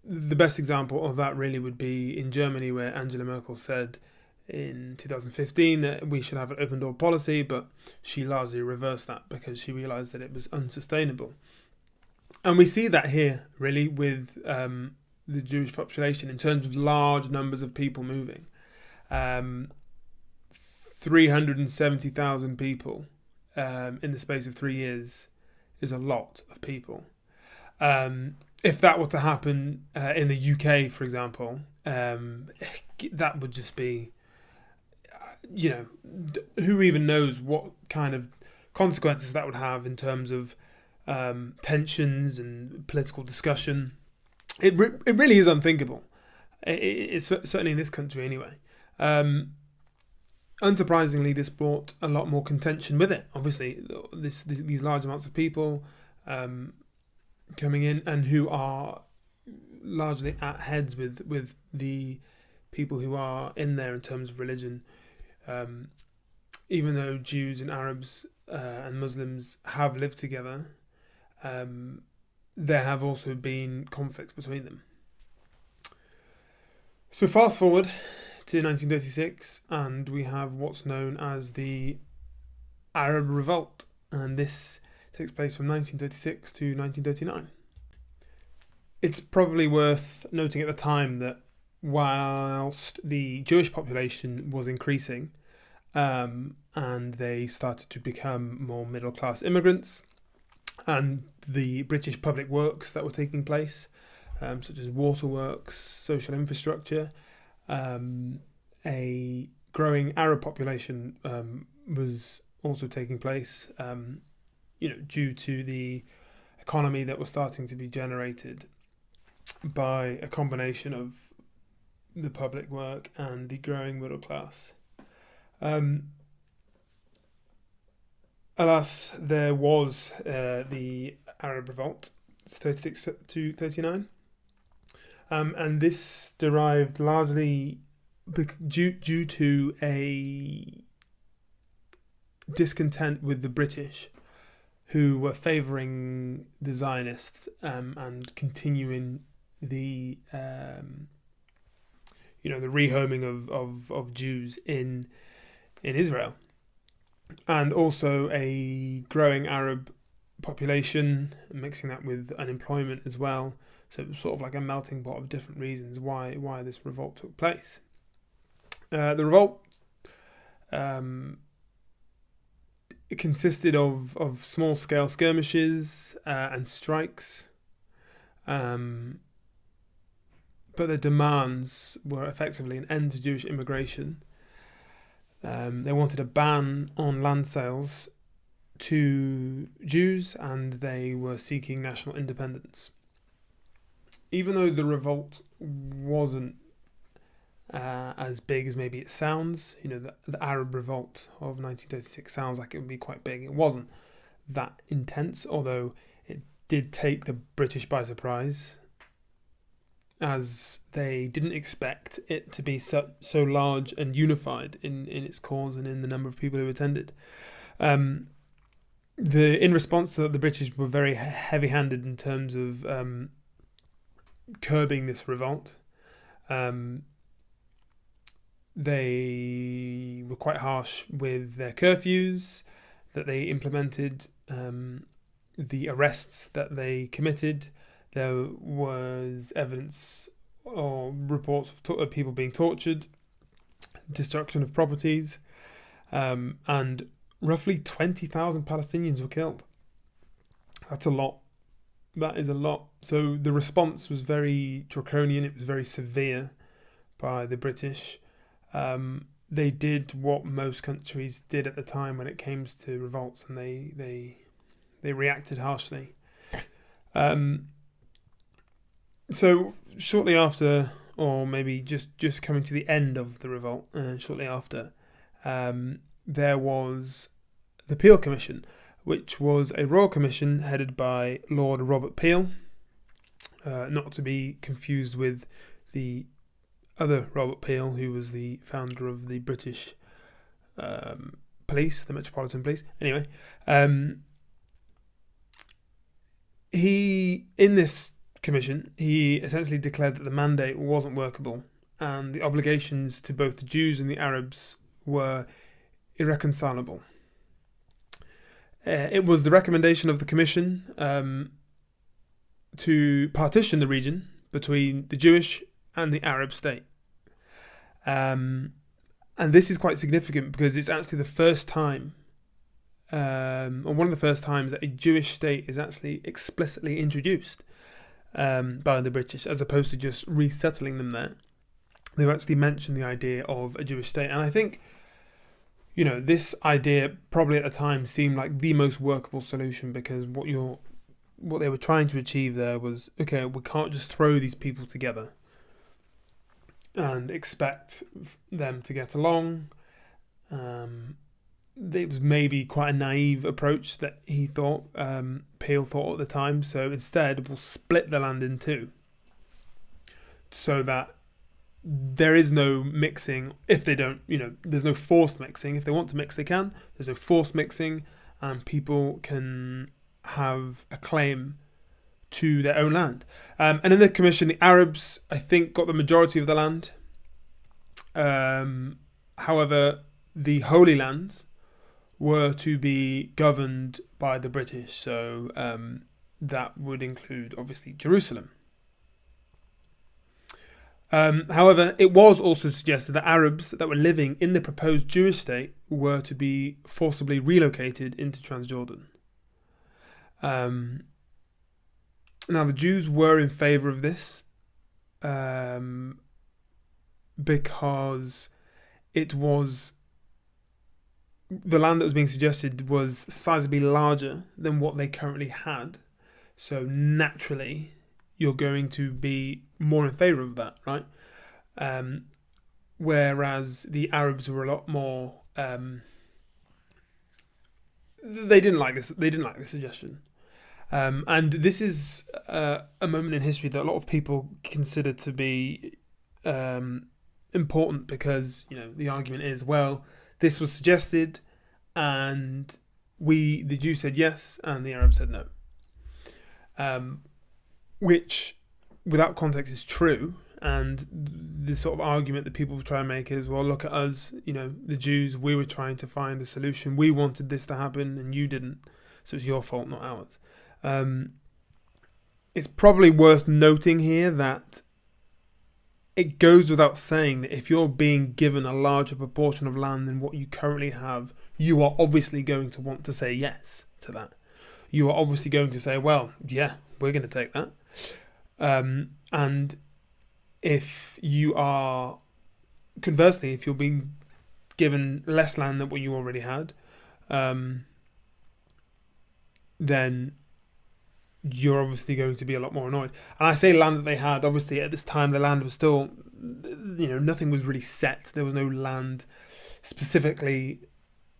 The best example of that really would be in Germany, where Angela Merkel said in 2015 that we should have an open door policy, but she largely reversed that because she realised that it was unsustainable. And we see that here really with the Jewish population in terms of large numbers of people moving. 370,000 people in the space of 3 years is a lot of people. If that were to happen in the UK, for example, that would just be, who even knows what kind of consequences that would have in terms of tensions and political discussion. It really is unthinkable. It's certainly in this country anyway. Unsurprisingly, this brought a lot more contention with it. Obviously, these large amounts of people coming in, and who are largely at heads with the people who are in there in terms of religion. Even though Jews and Arabs and Muslims have lived together, there have also been conflicts between them. So fast forward to 1936, and we have what's known as the Arab Revolt, and this takes place from 1936 to 1939. It's probably worth noting at the time that whilst the Jewish population was increasing, and they started to become more middle-class immigrants, and the British public works that were taking place, such as waterworks, social infrastructure, a growing Arab population was also taking place, due to the economy that was starting to be generated by a combination of the public work and the growing middle class. Alas, there was the Arab Revolt, 36 to 39, and this derived largely due to a discontent with the British, who were favouring the Zionists and continuing the the rehoming of Jews in Israel, and also a growing Arab population, mixing that with unemployment as well. So it was sort of like a melting pot of different reasons why this revolt took place. The revolt it consisted of small-scale skirmishes and strikes, but the demands were effectively an end to Jewish immigration. They wanted a ban on land sales to Jews, and they were seeking national independence. Even though the revolt wasn't as big as maybe it sounds, the Arab Revolt of 1936 sounds like it would be quite big. It wasn't that intense, although it did take the British by surprise, as they didn't expect it to be so large and unified in its cause and in the number of people who attended. In response to that, the British were very heavy-handed in terms of curbing this revolt. They were quite harsh with their curfews that they implemented, the arrests that they committed. There was evidence or reports of people being tortured, destruction of properties, and roughly 20,000 Palestinians were killed. That's a lot. That is a lot. So the response was very draconian. It was very severe by the British. They did what most countries did at the time when it came to revolts, and they reacted harshly. So shortly after, or maybe just coming to the end of the revolt, shortly after, there was the Peel Commission, which was a royal commission headed by Lord Robert Peel, not to be confused with the other Robert Peel, who was the founder of the British police, the Metropolitan Police. Anyway, in this commission, he essentially declared that the mandate wasn't workable and the obligations to both the Jews and the Arabs were irreconcilable. It was the recommendation of the commission to partition the region between the Jewish and the Arab state. And this is quite significant because it's actually the first time, or one of the first times, that a Jewish state is actually explicitly introduced by the British, as opposed to just resettling them there. They've actually mentioned the idea of a Jewish state. And I think, this idea probably at the time seemed like the most workable solution, because what they were trying to achieve there was, okay, we can't just throw these people together and expect them to get along. It was maybe quite a naive approach that Peel thought at the time. So instead, we'll split the land in two so that there is no mixing. If they don't, there's no forced mixing. If they want to mix, they can. There's no forced mixing, and people can have a claim to their own land. And in the commission, the Arabs, I think, got the majority of the land. However, the Holy Lands were to be governed by the British. So that would include, obviously, Jerusalem. However, it was also suggested that Arabs that were living in the proposed Jewish state were to be forcibly relocated into Transjordan. Now, the Jews were in favour of this because it was the land that was being suggested was sizably larger than what they currently had. So naturally, you're going to be more in favour of that, right? Whereas the Arabs were a lot more. They didn't like this. They didn't like this suggestion. And this is a moment in history that a lot of people consider to be important, because the argument is, well, this was suggested, and the Jews said yes, and the Arabs said no. Which, without context, is true. And the sort of argument that people try and make is, well, look at us, the Jews, we were trying to find a solution. We wanted this to happen, and you didn't. So it's your fault, not ours. It's probably worth noting here that it goes without saying that if you're being given a larger proportion of land than what you currently have, you are obviously going to want to say yes to that. You are obviously going to say, well, yeah, we're going to take that. And if you are, conversely, if you're being given less land than what you already had, then you're obviously going to be a lot more annoyed. And I say land that they had, obviously at this time the land was still, nothing was really set. There was no land specifically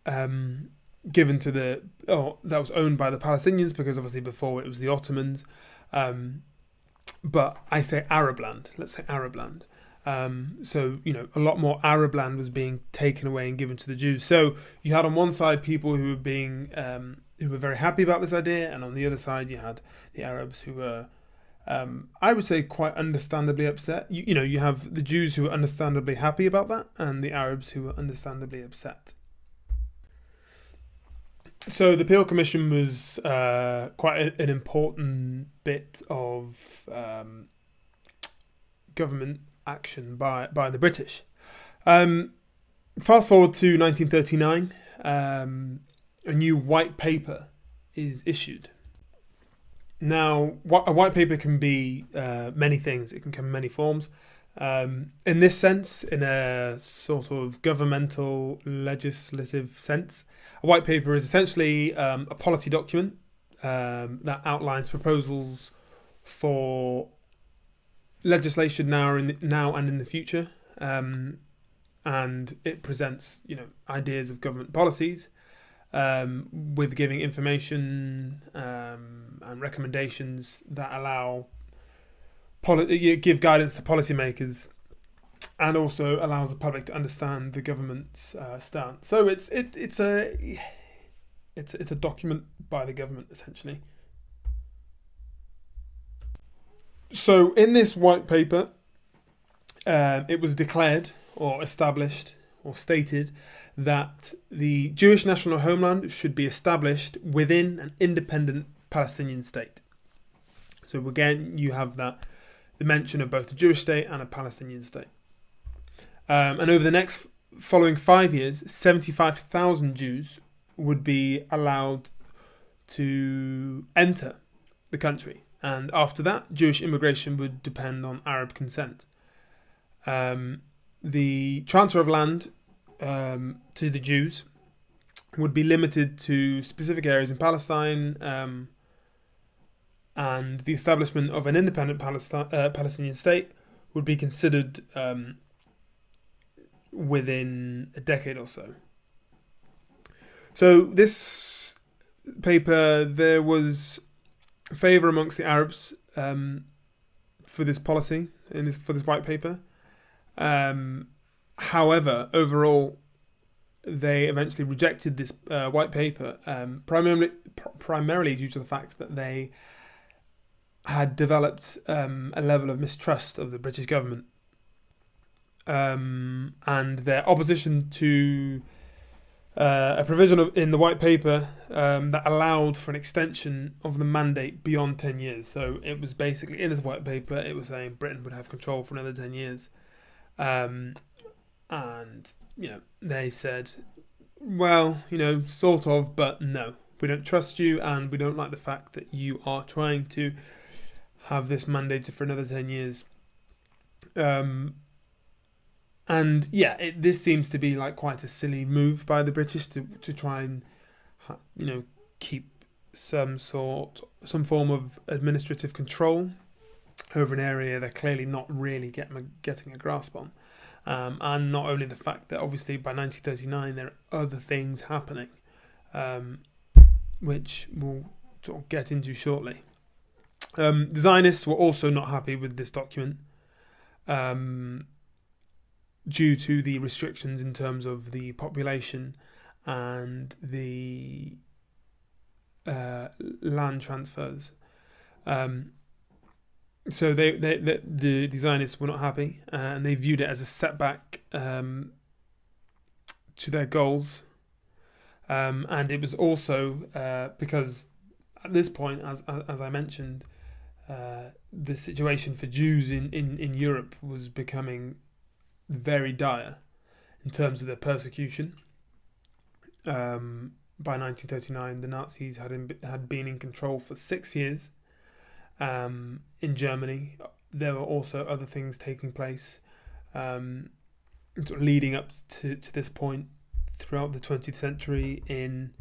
given to that was owned by the Palestinians, because obviously before it was the Ottomans. But I say Arab land. Let's say Arab land. So a lot more Arab land was being taken away and given to the Jews. So you had on one side people who were very happy about this idea, and on the other side you had the Arabs who were, I would say, quite understandably upset. You have the Jews who were understandably happy about that, and the Arabs who were understandably upset. So the Peel Commission was quite an important bit of government action by the British. Fast forward to 1939, a new white paper is issued. Now, a white paper can be many things. It can come in many forms. In this sense, in a sort of governmental, legislative sense, a white paper is essentially a policy document that outlines proposals for legislation now and in the future, and it presents ideas of government policies. with giving information and recommendations that allow give guidance to policymakers, and also allows the public to understand the government's stance. So it's a document by the government, essentially. So in this white paper, it was declared or established or stated that the Jewish national homeland should be established within an independent Palestinian state. So again, you have the mention of both a Jewish state and a Palestinian state. And over the next following 5 years, 75,000 Jews would be allowed to enter the country. And after that, Jewish immigration would depend on Arab consent. The transfer of land to the Jews would be limited to specific areas in Palestine, and the establishment of an independent Palestinian state would be considered within a decade or so. So this paper, there was favour amongst the Arabs for this policy, for this white paper. However, overall, they eventually rejected this white paper, primarily due to the fact that they had developed a level of mistrust of the British government, and their opposition to a provision in the white paper that allowed for an extension of the mandate beyond 10 years. So it was basically, in this white paper, it was saying Britain would have control for another 10 years. And, they said, well, sort of, but no, we don't trust you, and we don't like the fact that you are trying to have this mandated for another 10 years. This seems to be like quite a silly move by the British to try and, keep some form of administrative control over an area they're clearly not really getting a grasp on. And not only the fact that obviously by 1939 there are other things happening, which we'll sort of get into shortly. The Zionists were also not happy with this document, due to the restrictions in terms of the population and the land transfers. So the Zionists were not happy, and they viewed it as a setback to their goals. And it was also because at this point, as I mentioned, the situation for Jews in Europe was becoming very dire in terms of their persecution. By 1939, the Nazis had been in control for 6 years. In Germany, there were also other things taking place, sort of leading up to this point throughout the 20th century in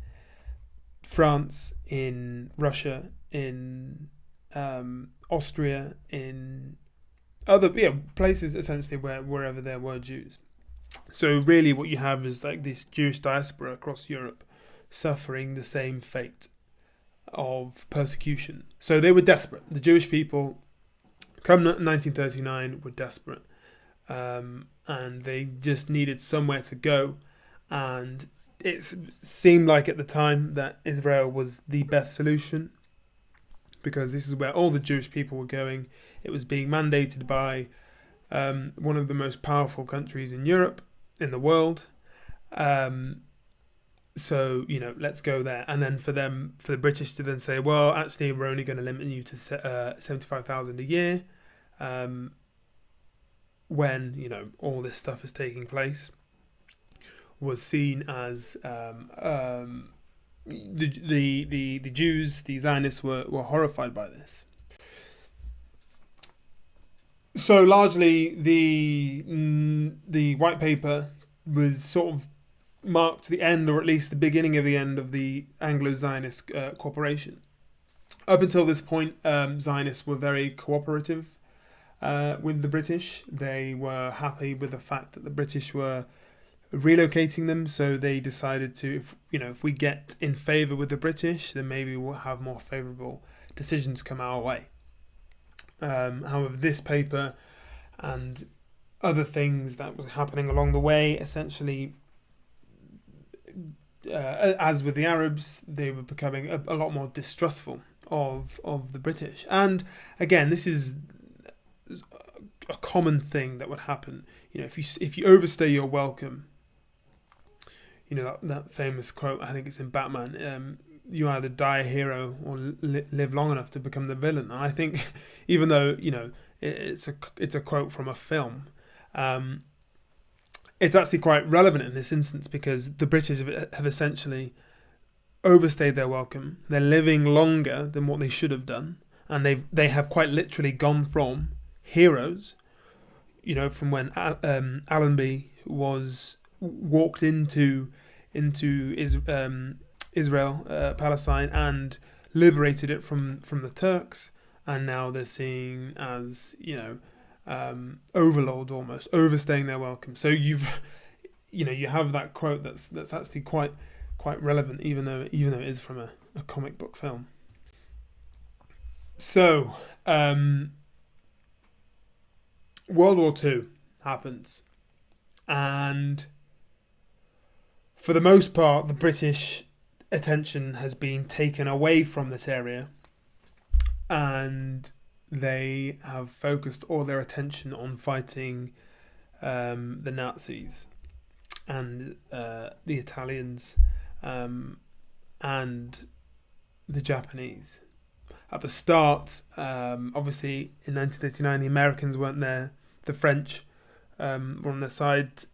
France, in Russia, in Austria, in other places essentially wherever there were Jews. So really what you have is like this Jewish diaspora across Europe suffering the same fate of persecution. So they were desperate. The Jewish people, come 1939, were desperate. And they just needed somewhere to go. And it seemed like at the time that Israel was the best solution, because this is where all the Jewish people were going. It was being mandated by one of the most powerful countries in Europe, in the world. So, let's go there. And then for the British to then say, well, actually, we're only going to limit you to 75,000 a year, when, all this stuff is taking place, was seen as the Jews, the Zionists were horrified by this. So largely the white paper was sort of marked the end, or at least the beginning of the end, of the Anglo-Zionist cooperation. Up until this point, Zionists were very cooperative with the British. They were happy with the fact that the British were relocating them. So they decided to, if we get in favour with the British, then maybe we'll have more favourable decisions come our way. However, this paper and other things that was happening along the way, essentially, as with the Arabs, they were becoming a lot more distrustful of the British. And again, this is a common thing that would happen. If you overstay your welcome, that famous quote, I think it's in Batman, you either die a hero or live long enough to become the villain. And I think, even though it's a quote from a film, it's actually quite relevant in this instance, because the British have essentially overstayed their welcome. They're living longer than what they should have done, and they have quite literally gone from heroes, from when Allenby was walked into Israel, Palestine, and liberated it from the Turks, and now they're seen as overlords, almost overstaying their welcome. So you have that quote that's actually quite relevant, even though it is from a comic book film. So World War II happens, and for the most part, the British attention has been taken away from this area, and they have focused all their attention on fighting the Nazis and the Italians and the Japanese. At the start, obviously in 1939, the Americans weren't there. The French were on their side,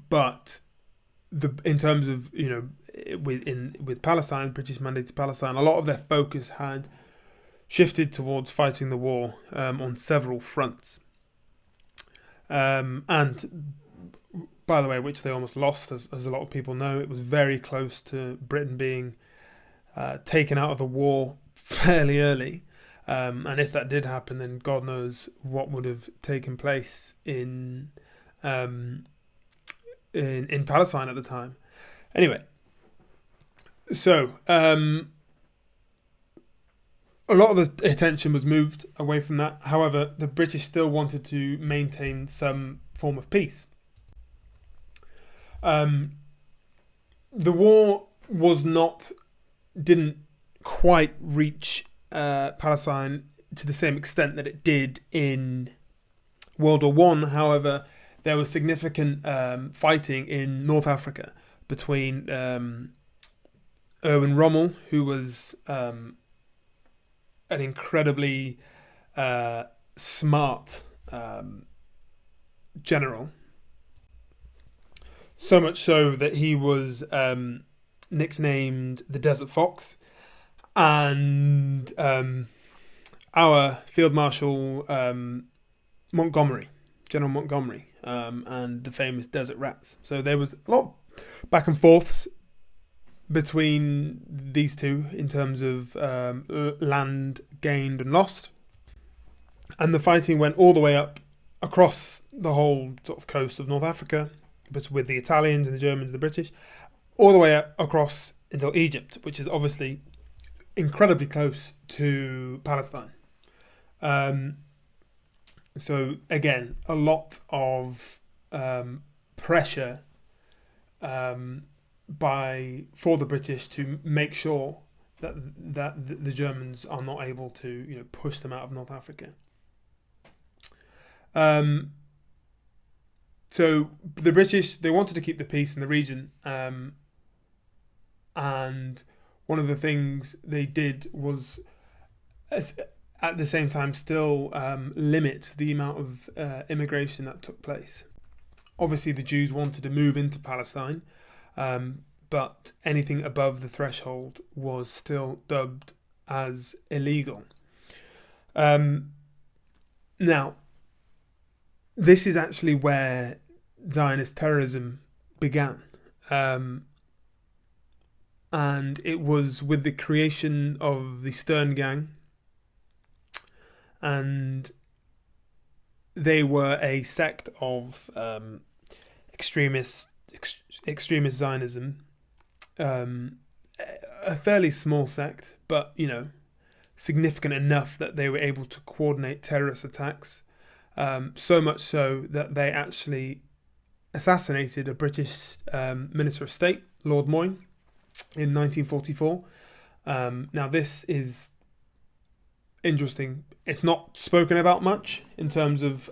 but in terms of with Palestine, British mandated Palestine, a lot of their focus had shifted towards fighting the war on several fronts, and by the way, which they almost lost, as a lot of people know. It was very close to Britain being taken out of the war fairly early, and if that did happen, then God knows what would have taken place in Palestine at the time. Anyway, so a lot of the attention was moved away from that. However, the British still wanted to maintain some form of peace. The war didn't quite reach Palestine to the same extent that it did in World War One. However, there was significant fighting in North Africa between Erwin Rommel, who was an incredibly smart general, so much so that he was nicknamed the Desert Fox, and our Field Marshal General Montgomery, and the famous Desert Rats. So there was a lot of back and forths between these two in terms of land gained and lost, and the fighting went all the way up across the whole sort of coast of North Africa, but with the Italians and the Germans and the British, all the way up across until Egypt, which is obviously incredibly close to Palestine. So again, a lot of pressure for the British to make sure that the Germans are not able to push them out of North Africa. So the British, they wanted to keep the peace in the region, and one of the things they did was, at the same time, still limit the amount of immigration that took place. Obviously, the Jews wanted to move into Palestine, but anything above the threshold was still dubbed as illegal. Now, this is actually where Zionist terrorism began. And it was with the creation of the Stern Gang, and they were a sect of extremist Zionism, a fairly small sect, but significant enough that they were able to coordinate terrorist attacks. So much so that they actually assassinated a British Minister of State, Lord Moyne, in 1944. Now this is interesting. It's not spoken about much in terms of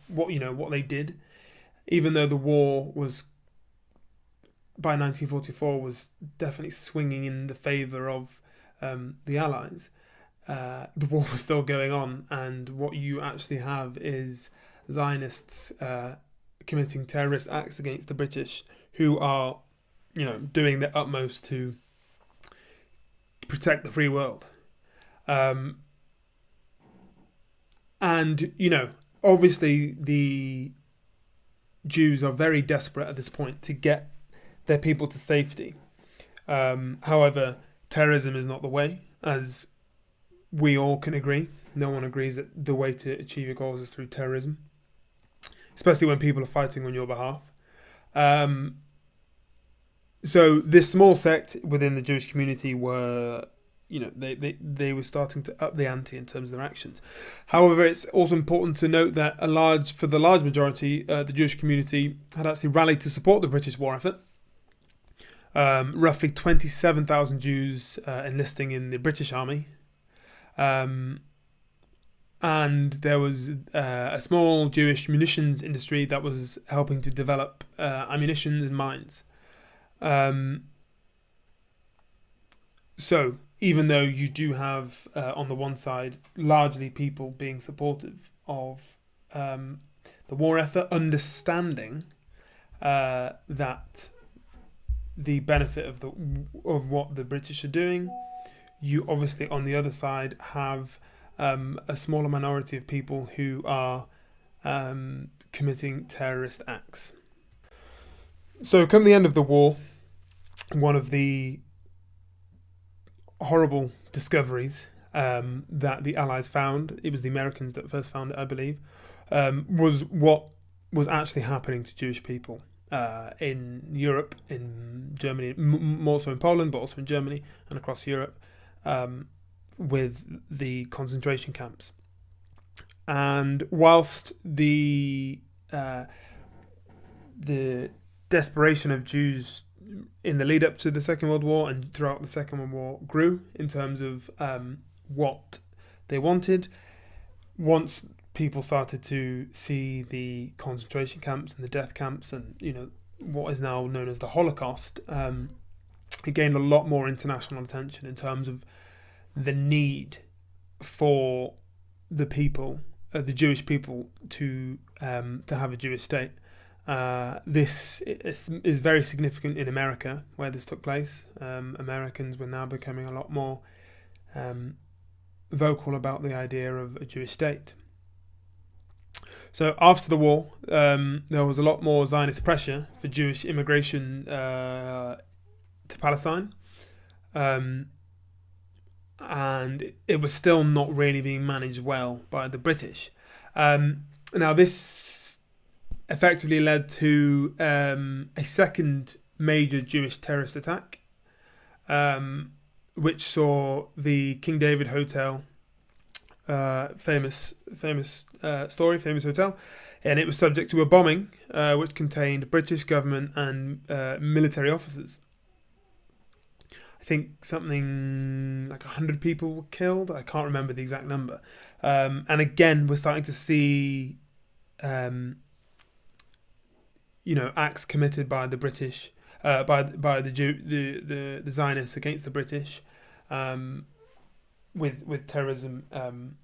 what they did, even though the war was, by 1944, was definitely swinging in the favour of the Allies. The war was still going on, and what you actually have is Zionists committing terrorist acts against the British, who are, doing their utmost to protect the free world. And obviously the Jews are very desperate at this point to get their people to safety. However, terrorism is not the way, as we all can agree. No one agrees that the way to achieve your goals is through terrorism, especially when people are fighting on your behalf. So this small sect within the Jewish community were, they were starting to up the ante in terms of their actions. However, it's also important to note that for the large majority, the Jewish community had actually rallied to support the British war effort. Roughly 27,000 Jews enlisting in the British Army. And there was a small Jewish munitions industry that was helping to develop ammunition and mines. So even though you do have, on the one side, largely people being supportive of the war effort, understanding that the benefit of what the British are doing, you obviously on the other side have a smaller minority of people who are committing terrorist acts. So come the end of the war, one of the horrible discoveries that the Allies found, it was the Americans that first found it, I believe, was what was actually happening to Jewish people in Europe, in Germany, more so in Poland, but also in Germany and across Europe, with the concentration camps. And whilst the desperation of Jews in the lead up to the Second World War and throughout the Second World War grew in terms of what they wanted, once people started to see the concentration camps and the death camps and what is now known as the Holocaust, it gained a lot more international attention in terms of the need for the people, the Jewish people, to have a Jewish state. This is very significant in America, where this took place. Americans were now becoming a lot more vocal about the idea of a Jewish state. So after the war, there was a lot more Zionist pressure for Jewish immigration to Palestine. And it was still not really being managed well by the British. Now this effectively led to a second major Jewish terrorist attack, which saw the King David Hotel, famous hotel, and it was subject to a bombing which contained British government and military officers. I think something like 100 people were killed. I can't remember the exact number. And again, we're starting to see, acts committed by the British, by the Zionists against the British, with terrorism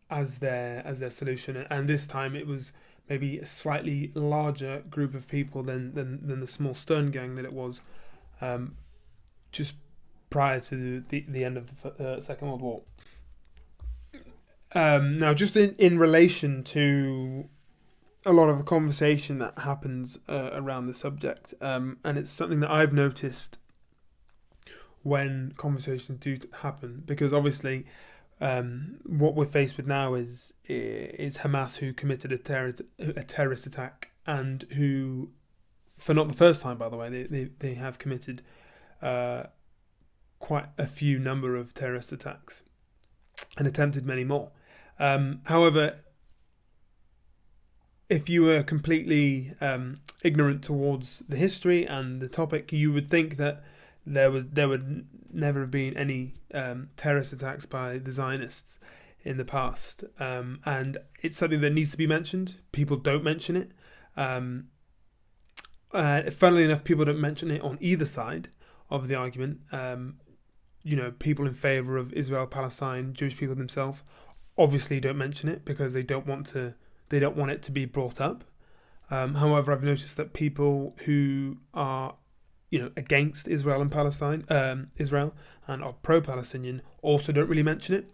as their solution. And this time it was maybe a slightly larger group of people than the small Stern gang that it was just prior to the end of the Second World War. Now, just in relation to a lot of the conversation that happens around the subject, and it's something that I've noticed when conversations do happen, because obviously what we're faced with now is Hamas, who committed a terrorist attack and who, for not the first time, by the way, they have committed quite a few number of terrorist attacks and attempted many more. However, if you were completely ignorant towards the history and the topic, you would think that there would never have been any terrorist attacks by the Zionists in the past, and it's something that needs to be mentioned. People don't mention it. Funnily enough, people don't mention it on either side of the argument. People in favour of Israel-Palestine, Jewish people themselves, obviously don't mention it because they don't want it to be brought up. However, I've noticed that people who are, against Israel and Palestine, Israel, and are pro-Palestinian also don't really mention it.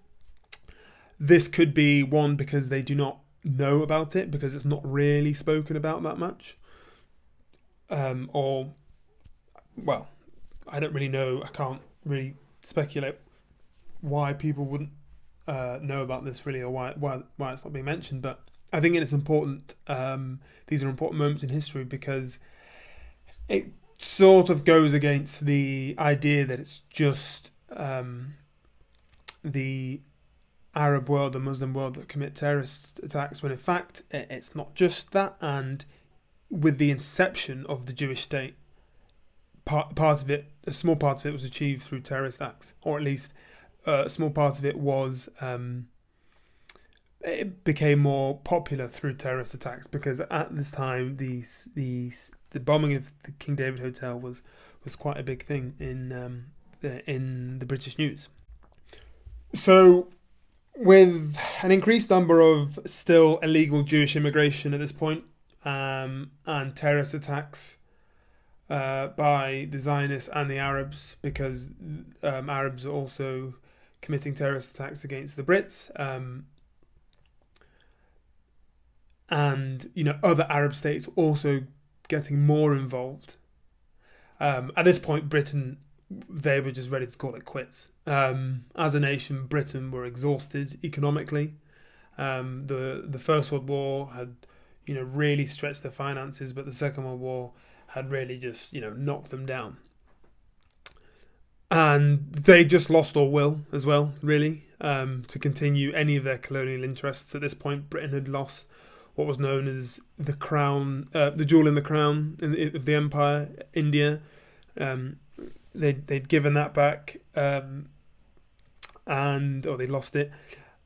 This could be one because they do not know about it, because it's not really spoken about that much. I don't really know. I can't really speculate why people wouldn't know about this really, or why it's not being mentioned. But I think it's important. These are important moments in history because it sort of goes against the idea that it's just the Arab world, the Muslim world that commit terrorist attacks, when in fact it's not just that. And with the inception of the Jewish state, part of it, a small part of it was achieved through terrorist acts, or at least a small part of it was it became more popular through terrorist attacks, because at this time the bombing of the King David Hotel was quite a big thing in the British news. So, with an increased number of still illegal Jewish immigration at this point, and terrorist attacks by the Zionists and the Arabs, because Arabs are also committing terrorist attacks against the Brits, and other Arab states also getting more involved. At this point, Britain, they were just ready to call it quits. As a nation, Britain were exhausted economically. The First World War had really stretched their finances, but the Second World War had really just knocked them down. And they just lost all will as well, really, to continue any of their colonial interests. At this point, Britain had lost what was known as the crown, the jewel in the crown of the empire, India. They'd given that back, or they lost it,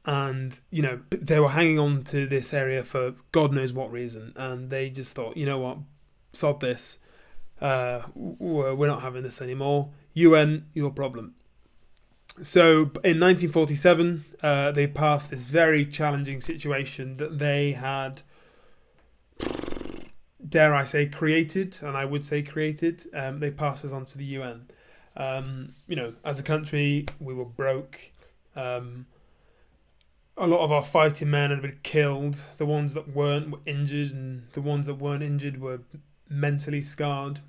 and they were hanging on to this area for God knows what reason, and they just thought, what, sod this, we're not having this anymore. UN, your problem. So in 1947, they passed this very challenging situation that they had, dare I say, created, and I would say created. They passed us on to the UN. As a country, we were broke. A lot of our fighting men had been killed. The ones that weren't were injured, and the ones that weren't injured were mentally scarred.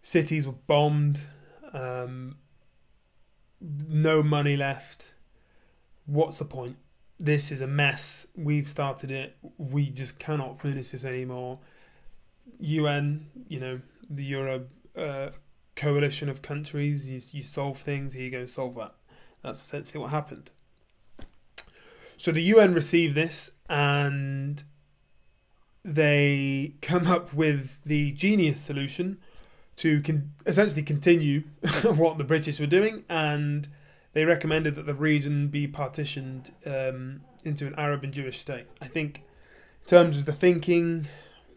Cities were bombed. No money left. What's the point? This is a mess. We've started it. We just cannot finish this anymore. UN, the Euro coalition of countries, you solve things, here you go, solve that. That's essentially what happened. So the UN received this, and they come up with the genius solution to essentially continue what the British were doing, and they recommended that the region be partitioned into an Arab and Jewish state. I think in terms of the thinking,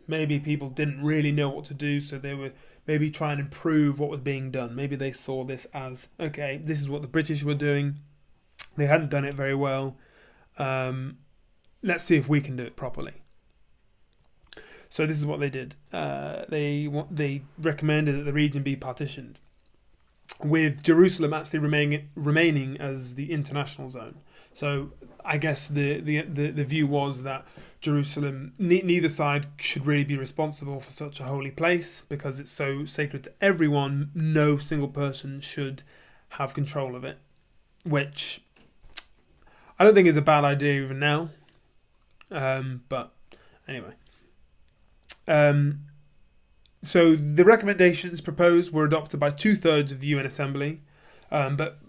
maybe people didn't really know what to do, so they were maybe try and improve what was being done. Maybe they saw this as, okay, this is what the British were doing. They hadn't done it very well. Let's see if we can do it properly. So this is what they did. They recommended that the region be partitioned, with Jerusalem actually remaining as the international zone. So I guess the view was that Jerusalem, neither side should really be responsible for such a holy place, because it's so sacred to everyone. No single person should have control of it, which I don't think is a bad idea even now. But anyway, So the recommendations proposed were adopted by 2/3 of the UN Assembly, but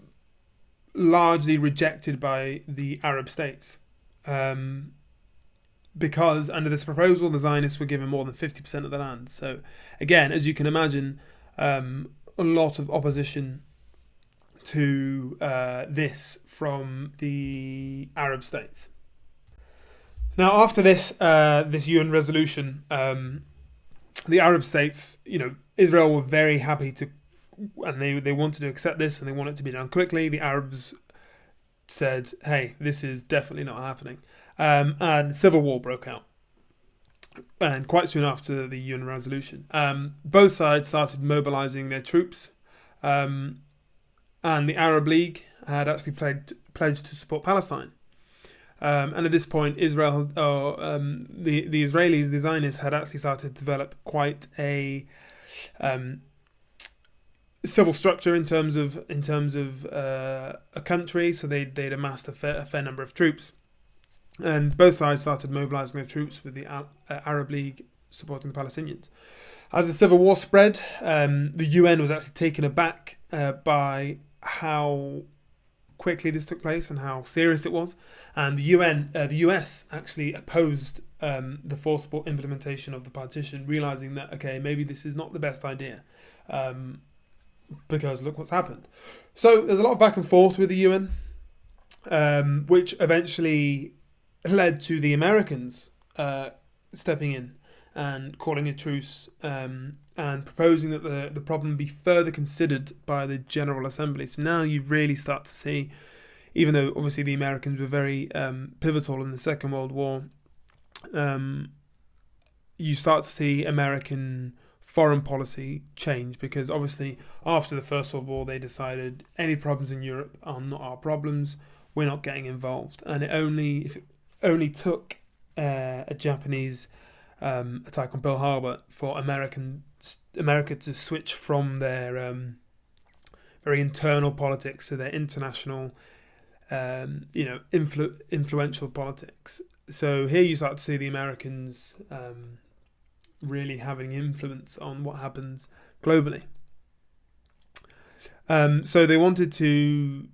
largely rejected by the Arab states. Because under this proposal, the Zionists were given more than 50% of the land. So again, as you can imagine, a lot of opposition to this from the Arab states. Now, after this UN resolution, the Arab states, Israel were very happy to, and they wanted to accept this, and they want it to be done quickly. The Arabs said, "Hey, this is definitely not happening," and civil war broke out. And quite soon after the UN resolution, both sides started mobilizing their troops, and the Arab League had actually pledged to support Palestine. And at this point, the Israelis, the Zionists, had actually started to develop quite a civil structure in terms of a country. So they'd amassed a fair number of troops, and both sides started mobilizing their troops with the Arab League supporting the Palestinians. As the civil war spread, the UN was actually taken aback by how quickly this took place and how serious it was, and the US actually opposed the forcible implementation of the partition, realizing that maybe this is not the best idea, because look what's happened. So there's a lot of back and forth with the UN, which eventually led to the Americans stepping in and calling a truce, and proposing that the problem be further considered by the General Assembly. So now you really start to see, even though obviously the Americans were very pivotal in the Second World War, you start to see American foreign policy change, because obviously after the First World War they decided any problems in Europe are not our problems, we're not getting involved. And if it only took a Japanese attack on Pearl Harbor for America to switch from their very internal politics to their international, influential politics. So here you start to see the Americans really having influence on what happens globally. So they wanted to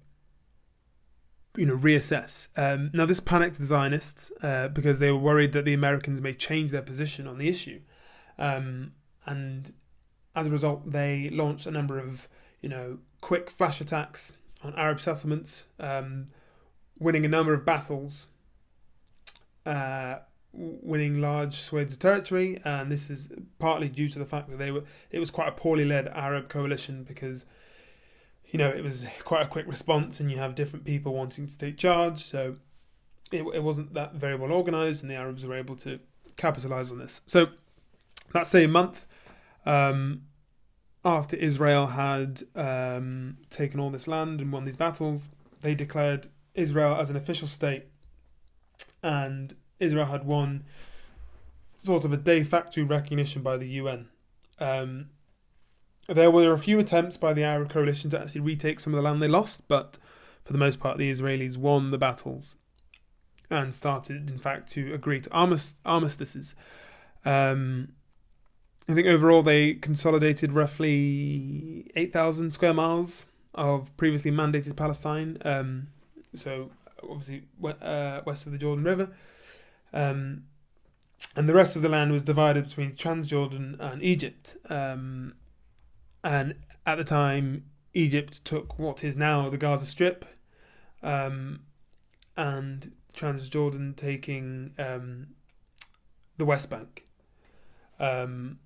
reassess. Now this panicked the Zionists because they were worried that the Americans may change their position on the issue, and as a result, they launched a number of quick flash attacks on Arab settlements, winning a number of battles, winning large swathes of territory, and this is partly due to the fact that it was quite a poorly led Arab coalition, because it was quite a quick response, and you have different people wanting to take charge, so it wasn't that very well organised, and the Arabs were able to capitalise on this. So that same month, after Israel had taken all this land and won these battles, they declared Israel as an official state, and Israel had won sort of a de facto recognition by the UN. There were a few attempts by the Arab coalition to actually retake some of the land they lost, but for the most part the Israelis won the battles and started, in fact, to agree to armistices. I think overall they consolidated roughly 8,000 square miles of previously mandated Palestine, so obviously west of the Jordan River. And the rest of the land was divided between Transjordan and Egypt. And at the time, Egypt took what is now the Gaza Strip, and Transjordan taking the West Bank, the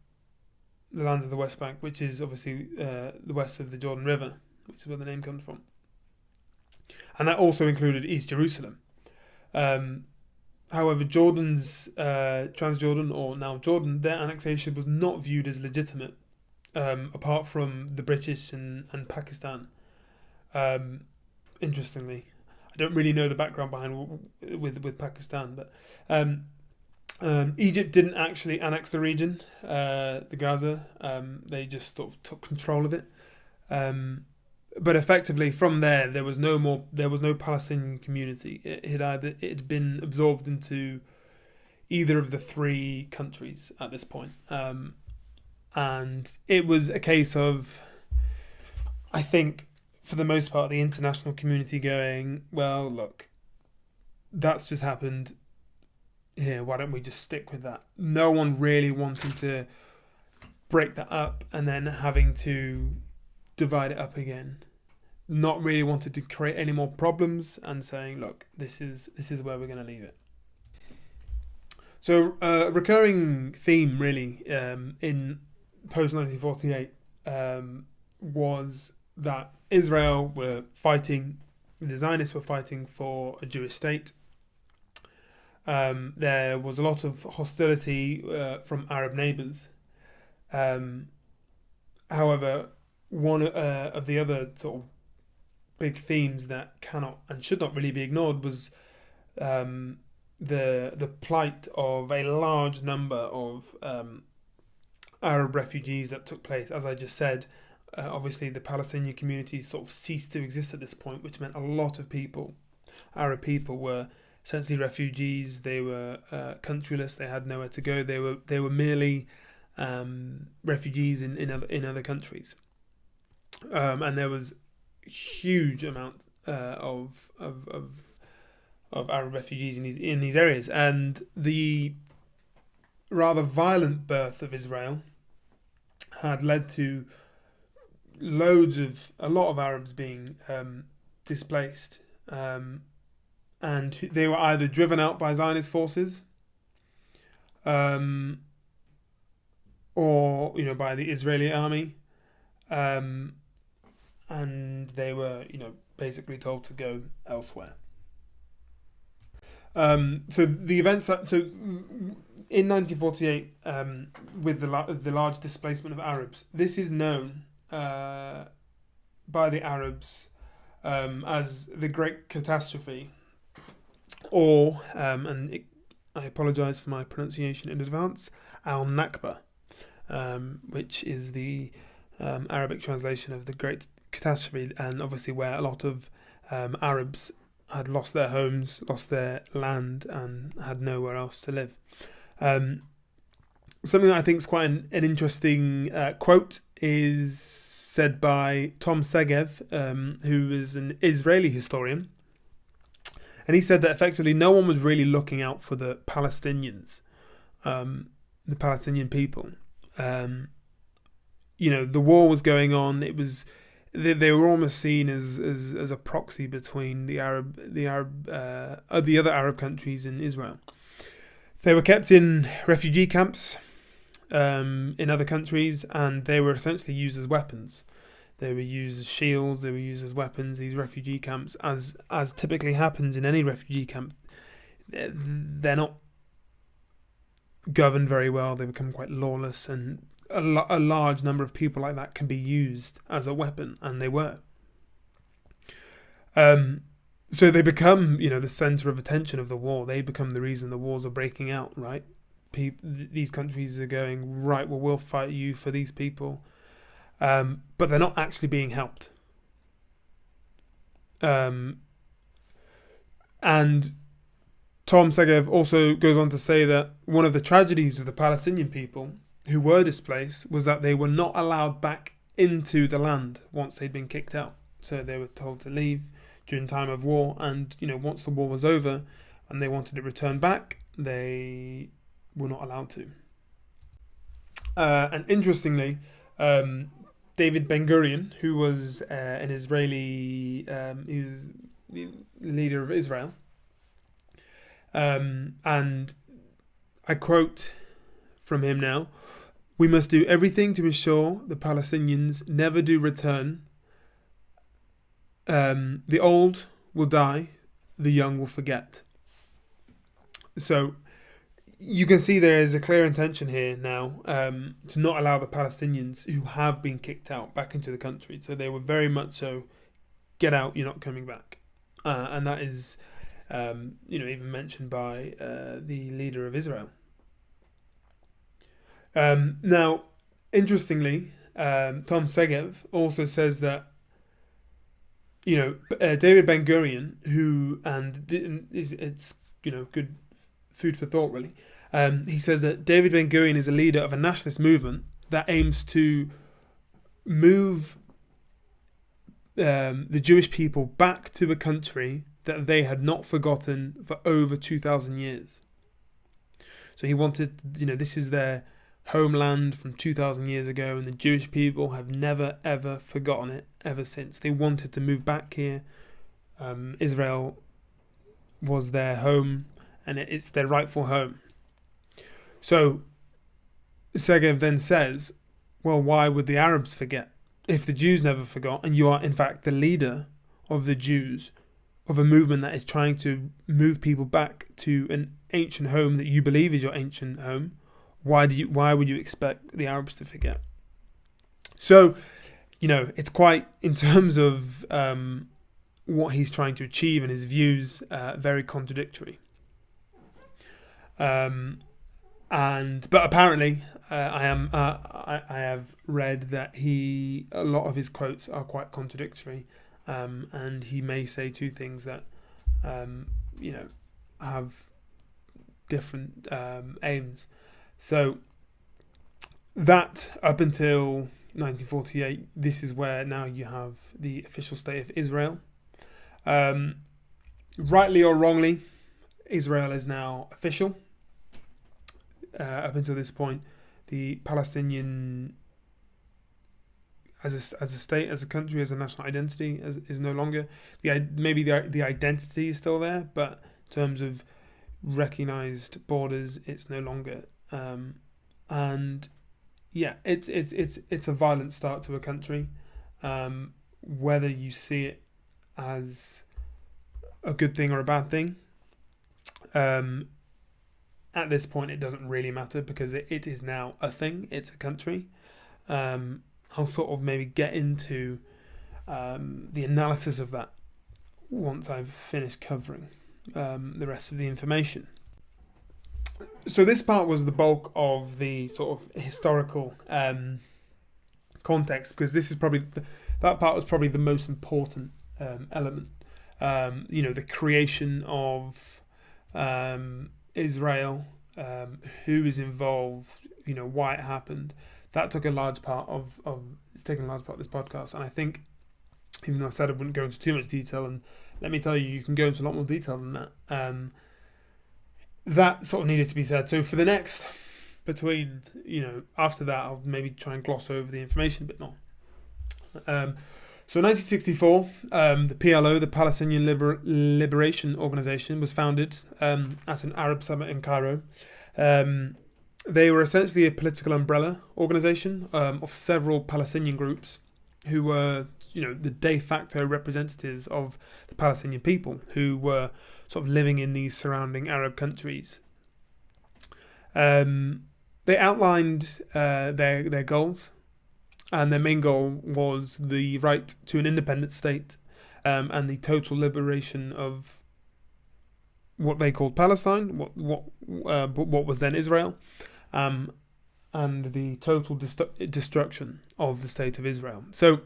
lands of the West Bank, which is obviously the west of the Jordan River, which is where the name comes from. And that also included East Jerusalem. However, Transjordan, or now Jordan, their annexation was not viewed as legitimate, apart from the British and Pakistan. Interestingly, I don't really know the background behind with Pakistan, but Egypt didn't actually annex the region, the Gaza. They just sort of took control of it. But effectively, from there was no Palestinian community. It had been absorbed into either of the three countries at this point. And it was a case of, I think, for the most part, the international community going, well, look, that's just happened here. Why don't we just stick with that? No one really wanting to break that up and then having to divide it up again. Not really wanted to create any more problems and saying, look, this is where we're going to leave it. So a recurring theme really in post-1948 was that Israel were fighting, the Zionists were fighting for a Jewish state. There was a lot of hostility from Arab neighbours. However, one of the other sort of big themes that cannot and should not really be ignored was the plight of a large number of Arab refugees that took place. As I just said, obviously the Palestinian community sort of ceased to exist at this point, which meant a lot of people, Arab people, were essentially refugees. They were countryless. They had nowhere to go. They were merely refugees in other countries, and there was huge amount of Arab refugees in these areas, and the rather violent birth of Israel had led to a lot of Arabs being displaced, and they were either driven out by Zionist forces, or by the Israeli army, and they were basically told to go elsewhere. So the events in 1948, with the large displacement of Arabs, this is known by the Arabs as the Great Catastrophe, or I apologise for my pronunciation in advance, Al-Nakba, which is the Arabic translation of the Great Catastrophe, and obviously where a lot of Arabs had lost their homes, lost their land, and had nowhere else to live. Something that I think is quite an interesting quote is said by Tom Segev, who is an Israeli historian. And he said that effectively no one was really looking out for the Palestinians, the Palestinian people. The war was going on. It was they were almost seen as a proxy between the other Arab countries and Israel. They were kept in refugee camps in other countries, and they were essentially used as weapons. They were used as shields. They were used as weapons. These refugee camps, as typically happens in any refugee camp, they're not governed very well. They become quite lawless, and a large number of people like that can be used as a weapon, and they were. So they become, the center of attention of the war. They become the reason the wars are breaking out, right? These countries are going, right, well, we'll fight you for these people. But they're not actually being helped. And Tom Segev also goes on to say that one of the tragedies of the Palestinian people who were displaced was that they were not allowed back into the land once they'd been kicked out. So they were told to leave during time of war, and once the war was over and they wanted to return back, they were not allowed to. And interestingly, David Ben-Gurion, who was an Israeli, he was the leader of Israel, and I quote from him now: "We must do everything to ensure the Palestinians never do return. The old will die, the young will forget." So you can see there is a clear intention here now to not allow the Palestinians who have been kicked out back into the country. So they were very much so, get out, you're not coming back. And that is, even mentioned by the leader of Israel. Now, interestingly, Tom Segev also says that, David Ben-Gurion, who, and it's good food for thought, really. He says that David Ben Gurion is a leader of a nationalist movement that aims to move the Jewish people back to a country that they had not forgotten for over 2,000 years. So he wanted, this is their homeland from 2,000 years ago, and the Jewish people have never, ever forgotten it ever since. They wanted to move back here. Israel was their home, and it's their rightful home. So Segev then says, well, why would the Arabs forget? If the Jews never forgot, and you are in fact the leader of the Jews, of a movement that is trying to move people back to an ancient home that you believe is your ancient home, why would you expect the Arabs to forget? So, it's quite, in terms of what he's trying to achieve and his views, very contradictory. But apparently, I have read that a lot of his quotes are quite contradictory, and he may say two things that have different aims. So that up until 1948, this is where now you have the official state of Israel. Rightly or wrongly, Israel is now official. Up until this point, the Palestinian, as a state, as a country, as a national identity, is no longer. Maybe the identity is still there, but in terms of recognized borders, it's no longer. And yeah, it's a violent start to a country. Whether you see it as a good thing or a bad thing, at this point it doesn't really matter, because it is now a thing. It's a country. I'll sort of maybe get into the analysis of that once I've finished covering the rest of the information. So this part was the bulk of the sort of historical context, because this is probably that part was probably the most important element. The creation of Israel, who is involved, why it happened. That took a large part it's taken a large part of this podcast, and I think, even though I said I wouldn't go into too much detail, and let me tell you, you can go into a lot more detail than that. That sort of needed to be said. So for the next, after that, I'll maybe try and gloss over the information a bit more. So in 1964, the PLO, the Palestinian Liberation Organization, was founded at an Arab summit in Cairo. They were essentially a political umbrella organization of several Palestinian groups who were, the de facto representatives of the Palestinian people, who were sort of living in these surrounding Arab countries. They outlined their goals, and their main goal was the right to an independent state, and the total liberation of what they called Palestine, what was then Israel, and the total destruction of the state of Israel. So,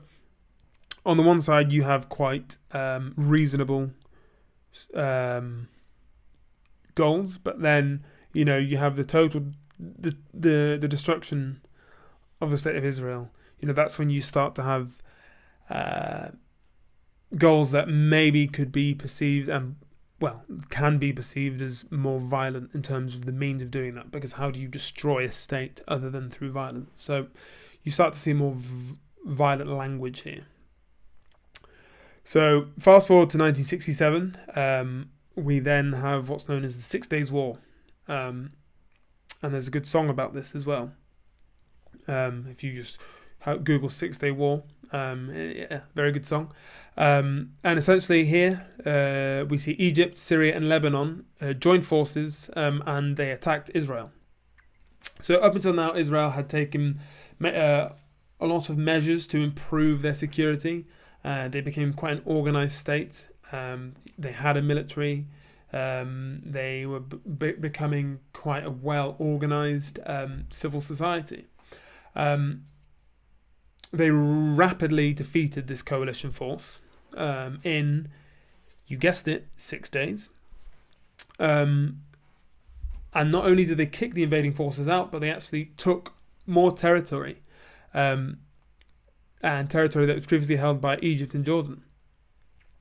on the one side, you have quite reasonable goals, but then you have the total the destruction of the state of Israel. That's when you start to have goals that maybe could be perceived can be perceived as more violent in terms of the means of doing that, because how do you destroy a state other than through violence? So you start to see more violent language here. So fast forward to 1967, we then have what's known as the 6 Days War, and there's a good song about this as well. If you just Google 6 Day War, very good song. And essentially here we see Egypt, Syria and Lebanon joined forces, and they attacked Israel. So up until now, Israel had taken a lot of measures to improve their security. They became quite an organized state. They had a military. They were becoming quite a well-organized civil society. They rapidly defeated this coalition force in, you guessed it, 6 days. And not only did they kick the invading forces out, but they actually took more territory, and territory that was previously held by Egypt and Jordan.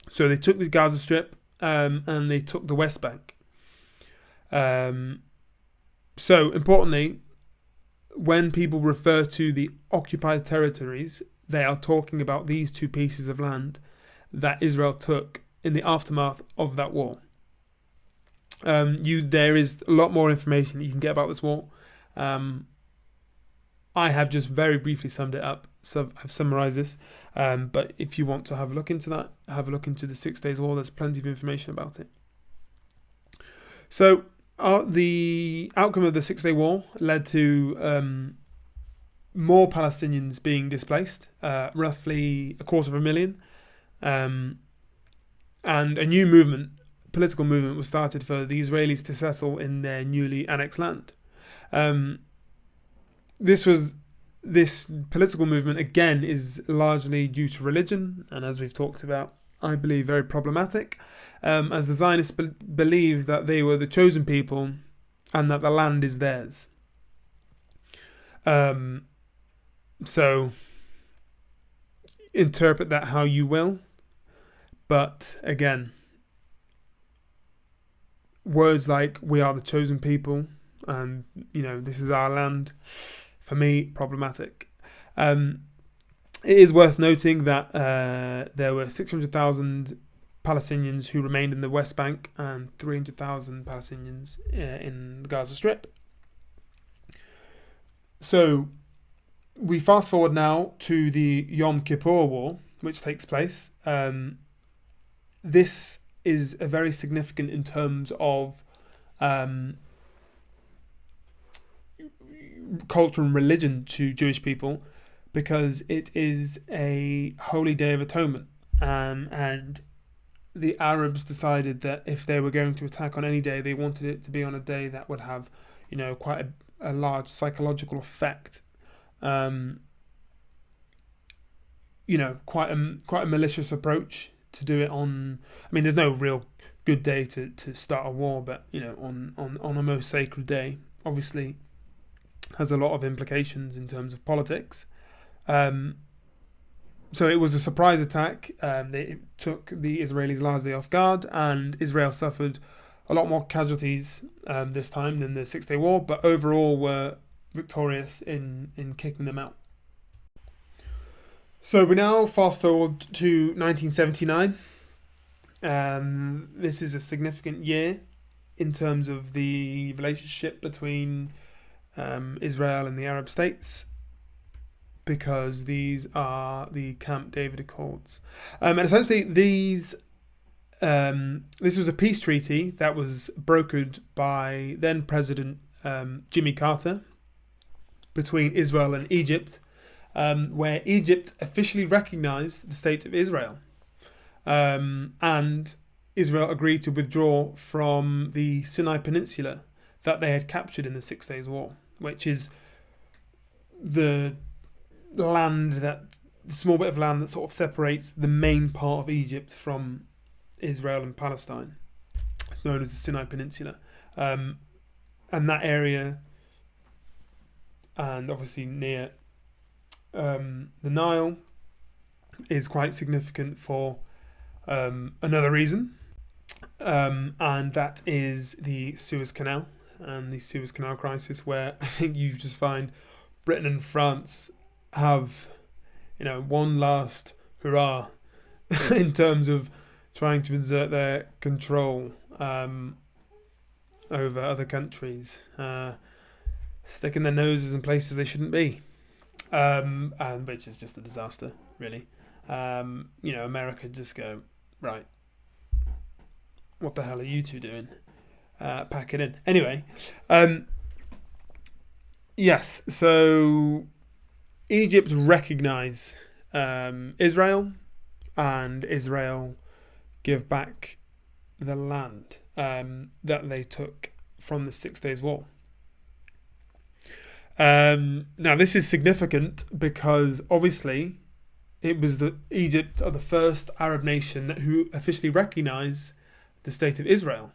So they took the Gaza Strip, and they took the West Bank. So importantly, when people refer to the occupied territories, they are talking about these two pieces of land that Israel took in the aftermath of that war. There is a lot more information that you can get about this war. I have just very briefly summed it up, so I've summarised this. But if you want to have a look into that, have a look into the 6 Days War. There's plenty of information about it. So the outcome of the 6 Day War led to more Palestinians being displaced, roughly 250,000, and a new political movement was started for the Israelis to settle in their newly annexed land. This political movement, again, is largely due to religion, and as we've talked about, I believe very problematic, as the Zionists believe that they were the chosen people and that the land is theirs. So interpret that how you will, but again, words like "we are the chosen people" and this is our land, for me, problematic. It is worth noting that there were 600,000 Palestinians who remained in the West Bank and 300,000 Palestinians in the Gaza Strip. So we fast forward now to the Yom Kippur War, which takes place. This is a very significant in terms of culture and religion to Jewish people, because it is a holy day of atonement, and the Arabs decided that if they were going to attack on any day, they wanted it to be on a day that would have quite a large psychological effect, quite a malicious approach to do it on. I mean, there's no real good day to start a war, but on a most sacred day, obviously has a lot of implications in terms of politics. So it was a surprise attack. It took the Israelis largely off guard, and Israel suffered a lot more casualties this time than the 6 Day War, but overall were victorious in kicking them out. So we now fast forward to 1979. This is a significant year in terms of the relationship between Israel and the Arab states, because these are the Camp David Accords. And essentially this was a peace treaty that was brokered by then President Jimmy Carter between Israel and Egypt, where Egypt officially recognized the state of Israel. And Israel agreed to withdraw from the Sinai Peninsula that they had captured in the 6 Days War, which is the small bit of land that sort of separates the main part of Egypt from Israel and Palestine. It's known as the Sinai Peninsula. And that area, and obviously near the Nile, is quite significant for another reason, and that is the Suez Canal and the Suez Canal crisis, where I think you just find Britain and France have one last hurrah in terms of trying to exert their control over other countries, sticking their noses in places they shouldn't be, and which is just a disaster, really. America just go, right, what the hell are you two doing? Pack it in. Anyway, yes, so Egypt recognise Israel, and Israel give back the land that they took from the 6 Days War. Now, this is significant because obviously it was Egypt are the first Arab nation who officially recognise the state of Israel.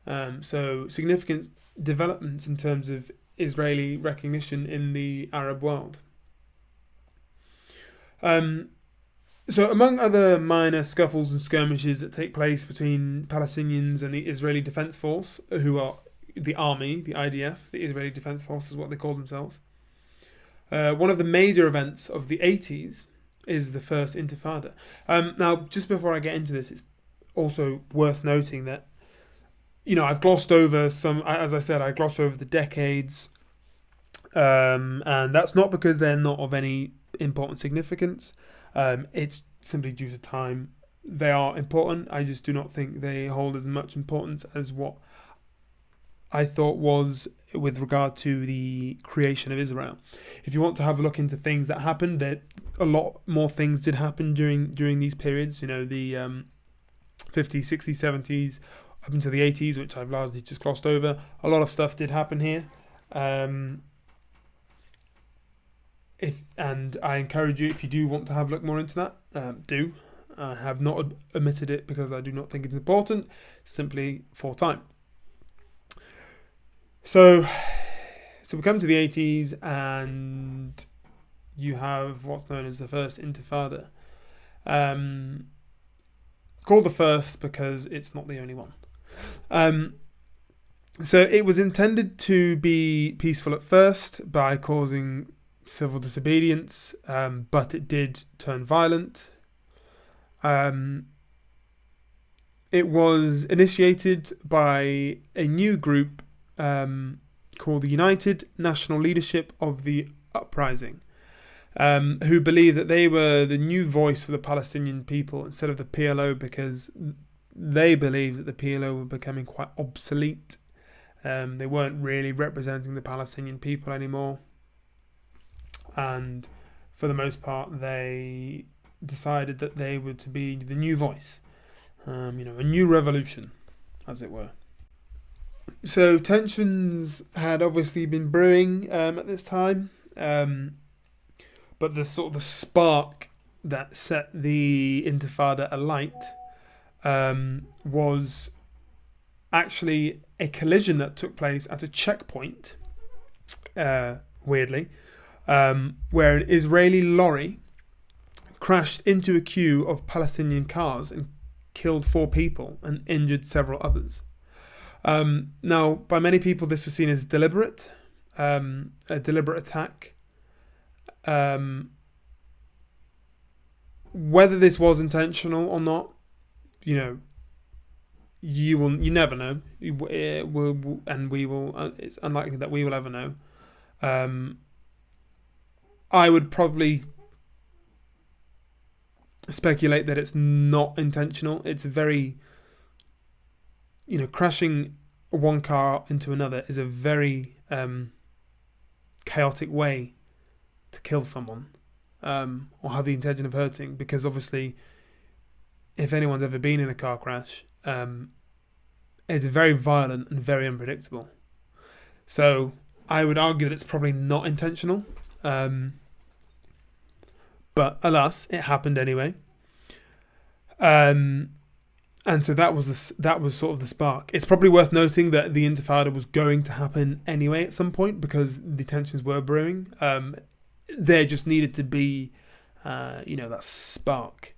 So significant developments in terms of Israeli recognition in the Arab world. So among other minor scuffles and skirmishes that take place between Palestinians and the Israeli Defense Force, who are the army, the IDF, the Israeli Defense Force is what they call themselves. One of the major events of the 80s is the First Intifada. Now, just before I get into this, it's also worth noting that, I've glossed over as I said, I glossed over the decades, and that's not because they're not of any important significance. It's simply due to time. They are important. I just do not think they hold as much importance as what I thought was with regard to the creation of Israel. If you want to have a look into things that happened, that a lot more things did happen during these periods. The 50s, 60s, 70s, up into the 80s, which I've largely just glossed over. A lot of stuff did happen here. And I encourage you, if you do want to have a look more into that, do. I have not omitted it because I do not think it's important, simply for time. So we come to the 80s, and you have what's known as the First Intifada. Called the first because it's not the only one. So it was intended to be peaceful at first by causing civil disobedience, but it did turn violent. It was initiated by a new group called the United National Leadership of the Uprising, who believed that they were the new voice for the Palestinian people instead of the PLO, because they believed that the PLO were becoming quite obsolete. They weren't really representing the Palestinian people anymore. And for the most part, they decided that they were to be the new voice, a new revolution, as it were. So tensions had obviously been brewing at this time, but the spark that set the Intifada alight was actually a collision that took place at a checkpoint, weirdly, where an Israeli lorry crashed into a queue of Palestinian cars and killed 4 people and injured several others. Now, by many people, this was seen as deliberate, a deliberate attack. Whether this was intentional or not, you never know. It's unlikely that we will ever know. I would probably speculate that it's not intentional. It's very, crashing one car into another is a very chaotic way to kill someone, or have the intention of hurting, because obviously if anyone's ever been in a car crash, it's very violent and very unpredictable. So I would argue that it's probably not intentional, but alas, it happened anyway. And so that was sort of the spark. It's probably worth noting that the Intifada was going to happen anyway at some point because the tensions were brewing. There just needed to be, that spark,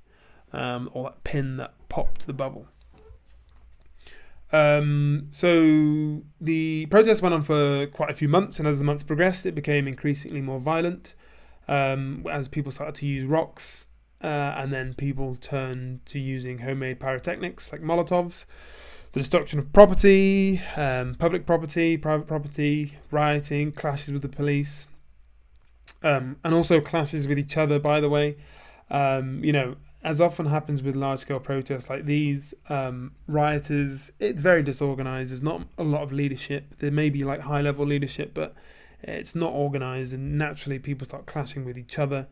or that pin that popped the bubble. So the protests went on for quite a few months, and as the months progressed, it became increasingly more violent, as people started to use rocks, and then people turned to using homemade pyrotechnics like Molotovs, the destruction of property, public property, private property, rioting, clashes with the police, and also clashes with each other, by the way. As often happens with large-scale protests like these, rioters, it's very disorganized. There's not a lot of leadership. There may be like high-level leadership, but it's not organized, and naturally people start clashing with each other,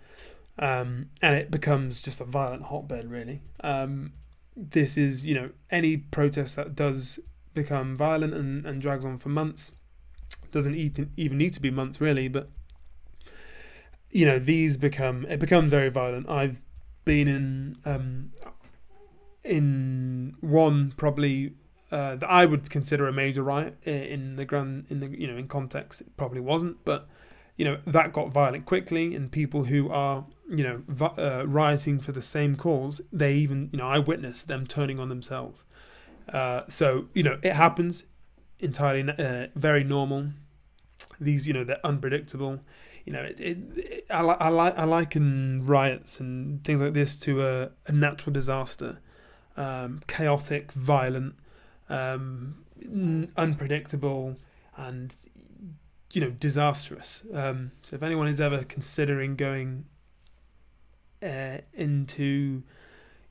and it becomes just a violent hotbed, really. This is, any protest that does become violent and drags on for months, doesn't even need to be months, really, but, it becomes very violent. I've been in one probably that I would consider a major riot in context. It probably wasn't, but that got violent quickly, and people who are rioting for the same cause, they even I witnessed them turning on themselves. So it happens entirely, very normal. These they're unpredictable. I liken riots and things like this to a natural disaster, chaotic, violent, unpredictable, and disastrous. So if anyone is ever considering going into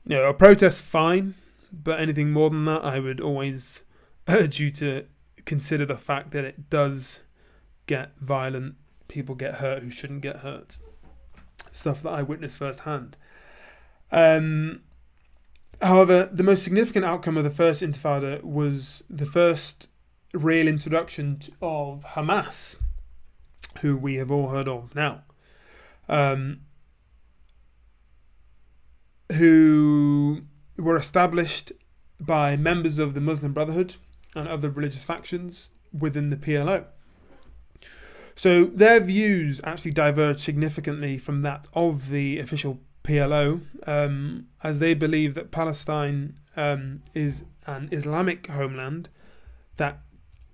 a protest, fine, but anything more than that, I would always urge you to consider the fact that it does get violent. People get hurt who shouldn't get hurt. Stuff that I witnessed firsthand. However, the most significant outcome of the first Intifada was the first real introduction of Hamas, who we have all heard of now, who were established by members of the Muslim Brotherhood and other religious factions within the PLO. So their views actually diverge significantly from that of the official PLO, as they believe that Palestine is an Islamic homeland that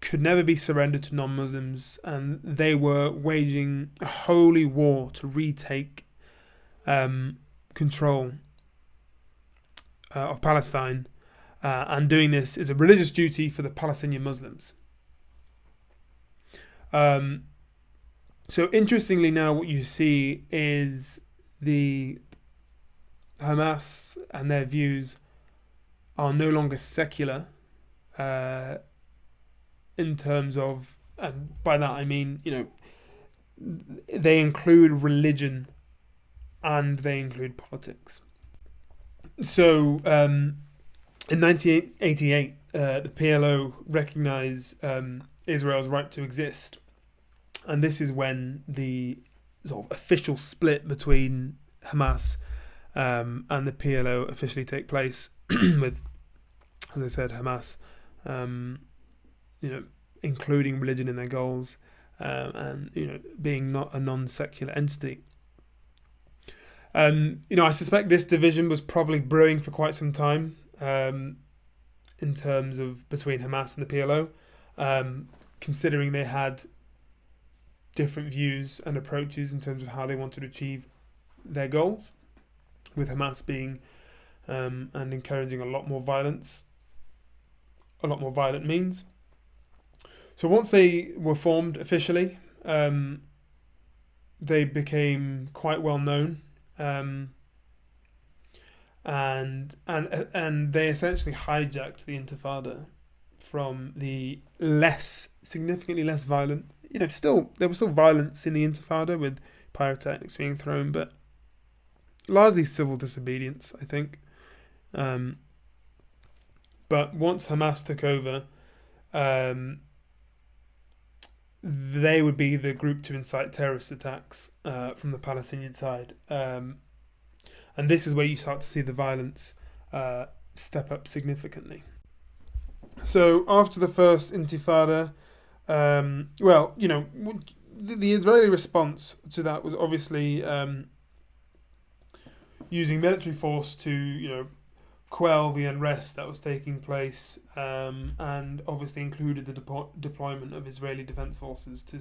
could never be surrendered to non-Muslims, and they were waging a holy war to retake control of Palestine, and doing this is a religious duty for the Palestinian Muslims. So interestingly now what you see is the Hamas and their views are no longer secular, in terms of, and by that I mean, they include religion and they include politics. So in 1988, the PLO recognized Israel's right to exist. And this is when the sort of official split between Hamas and the PLO officially take place, with, as I said, Hamas, including religion in their goals, and being not a non-secular entity. I suspect this division was probably brewing for quite some time, in terms of between Hamas and the PLO, considering they had different views and approaches in terms of how they wanted to achieve their goals, with Hamas being and encouraging a lot more violent means. So once they were formed officially, they became quite well known, and they essentially hijacked the Intifada from the significantly less violent. There was still violence in the Intifada with pyrotechnics being thrown, but largely civil disobedience, I think. But once Hamas took over, they would be the group to incite terrorist attacks from the Palestinian side. And this is where you start to see the violence step up significantly. So after the first Intifada, the Israeli response to that was obviously using military force to, quell the unrest that was taking place, and obviously included the deployment of Israeli defense forces to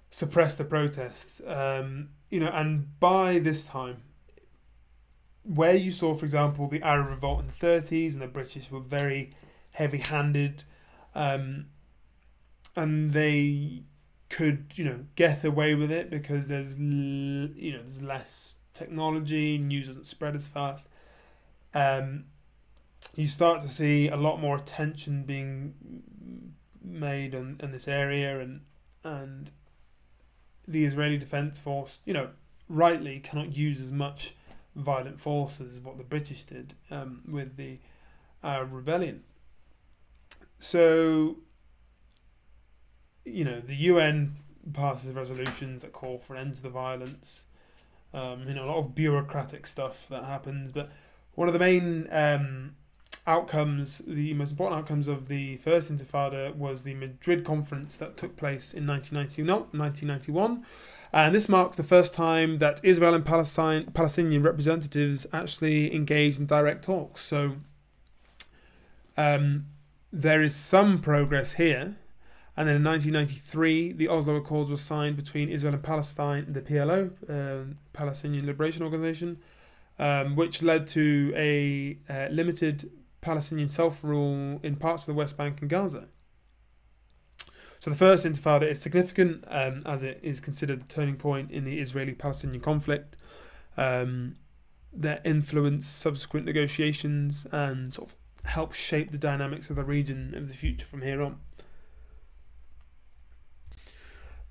suppress the protests. And by this time, where you saw, for example, the Arab Revolt in the 30s, and the British were very heavy-handed, and they could, get away with it because there's less technology, news doesn't spread as fast. You start to see a lot more attention being made in this area, and the Israeli Defense Force, rightly cannot use as much violent force as what the British did with the Arab Rebellion. So, the UN passes resolutions that call for an end to the violence. A lot of bureaucratic stuff that happens, but one of the main outcomes, the most important outcomes of the First Intifada was the Madrid Conference that took place in 1991. And this marked the first time that Israel and Palestinian representatives actually engaged in direct talks. So there is some progress here. And then in 1993, the Oslo Accords were signed between Israel and Palestine, the PLO, Palestinian Liberation Organization, which led to a limited Palestinian self-rule in parts of the West Bank and Gaza. So the First Intifada is significant as it is considered the turning point in the Israeli-Palestinian conflict. That influenced subsequent negotiations and sort of helped shape the dynamics of the region of the future from here on.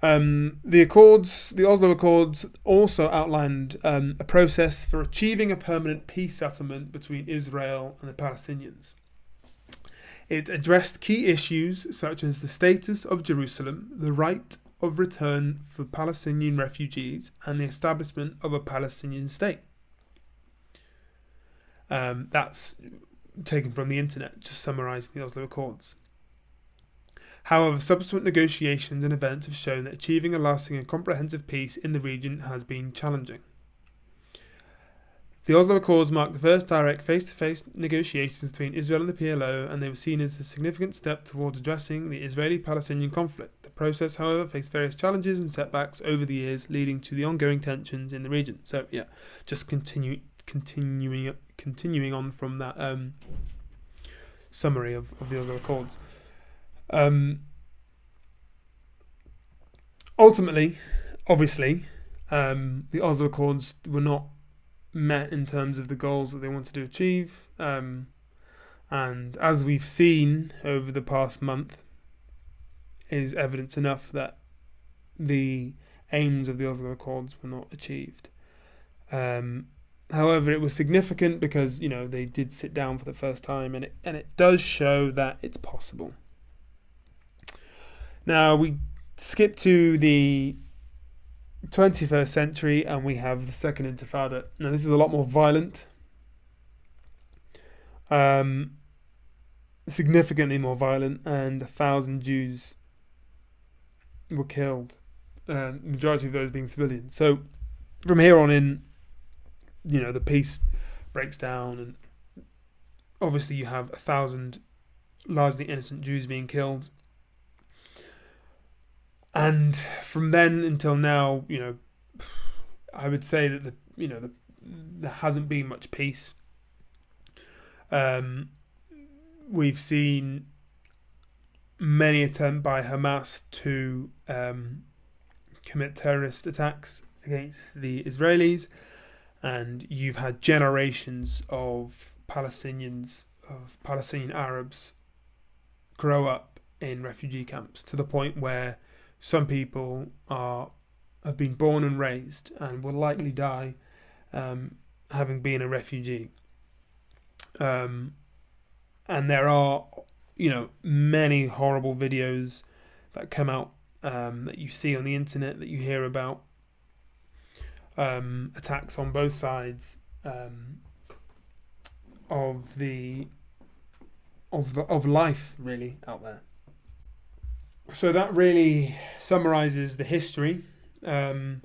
The Oslo Accords also outlined a process for achieving a permanent peace settlement between Israel and the Palestinians. It addressed key issues such as the status of Jerusalem, the right of return for Palestinian refugees, and the establishment of a Palestinian state. That's taken from the internet, just summarising the Oslo Accords. However, subsequent negotiations and events have shown that achieving a lasting and comprehensive peace in the region has been challenging. The Oslo Accords marked the first direct face-to-face negotiations between Israel and the PLO, and they were seen as a significant step towards addressing the Israeli-Palestinian conflict. The process, however, faced various challenges and setbacks over the years, leading to the ongoing tensions in the region. So, yeah, just continuing on from that summary of the Oslo Accords. Ultimately, obviously, the Oslo Accords were not met in terms of the goals that they wanted to achieve, and as we've seen over the past month, is evidence enough that the aims of the Oslo Accords were not achieved. However, it was significant because they did sit down for the first time, and it does show that it's possible. Now we skip to the 21st century and we have the Second Intifada. Now this is a lot more violent, significantly more violent, and 1,000 Jews were killed, majority of those being civilians. So from here on in, the peace breaks down, and obviously you have 1,000 largely innocent Jews being killed. And from then until now, I would say that there hasn't been much peace. We've seen many attempts by Hamas to commit terrorist attacks against the Israelis, and you've had generations of Palestinian Arabs grow up in refugee camps, to the point where some people have been born and raised and will likely die having been a refugee. And there are, many horrible videos that come out that you see on the internet, that you hear about, attacks on both sides of life really out there. So that really summarises the history. As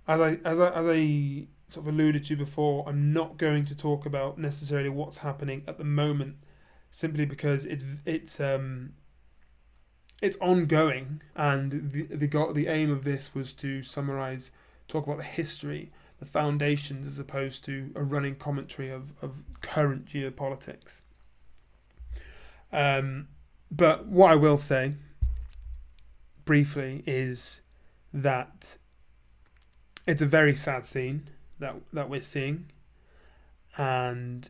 I sort of alluded to before, I'm not going to talk about necessarily what's happening at the moment, simply because it's ongoing, and the aim of this was to summarise, talk about the history, the foundations, as opposed to a running commentary of current geopolitics. But what I will say briefly is that it's a very sad scene that we're seeing, and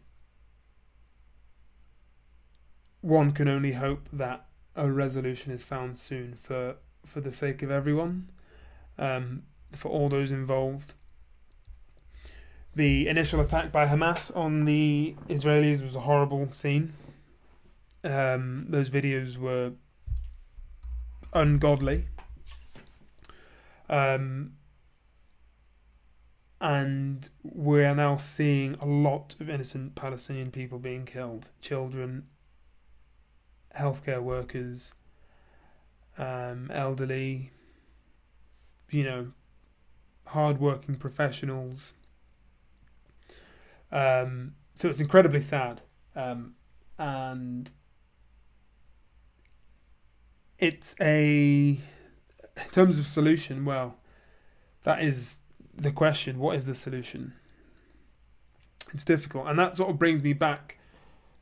one can only hope that a resolution is found soon for the sake of everyone, for all those involved. The initial attack by Hamas on the Israelis was a horrible scene. Those videos were ungodly. And we are now seeing a lot of innocent Palestinian people being killed: children, healthcare workers, elderly, you know, hard-working professionals. So it's incredibly sad, and it's in terms of solution. Well, that is the question. What is the solution? It's difficult, and that sort of brings me back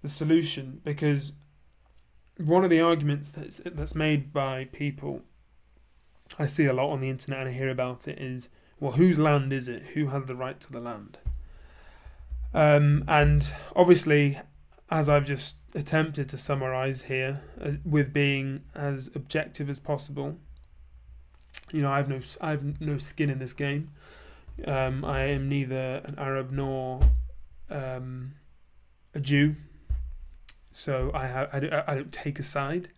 the solution, because one of the arguments that's made by people I see a lot on the internet and I hear about it is, well, whose land is it? Who has the right to the land? And obviously, as I've just attempted to summarize here, with being as objective as possible, I have no skin in this game. I am neither an Arab nor a Jew, so I don't take a side,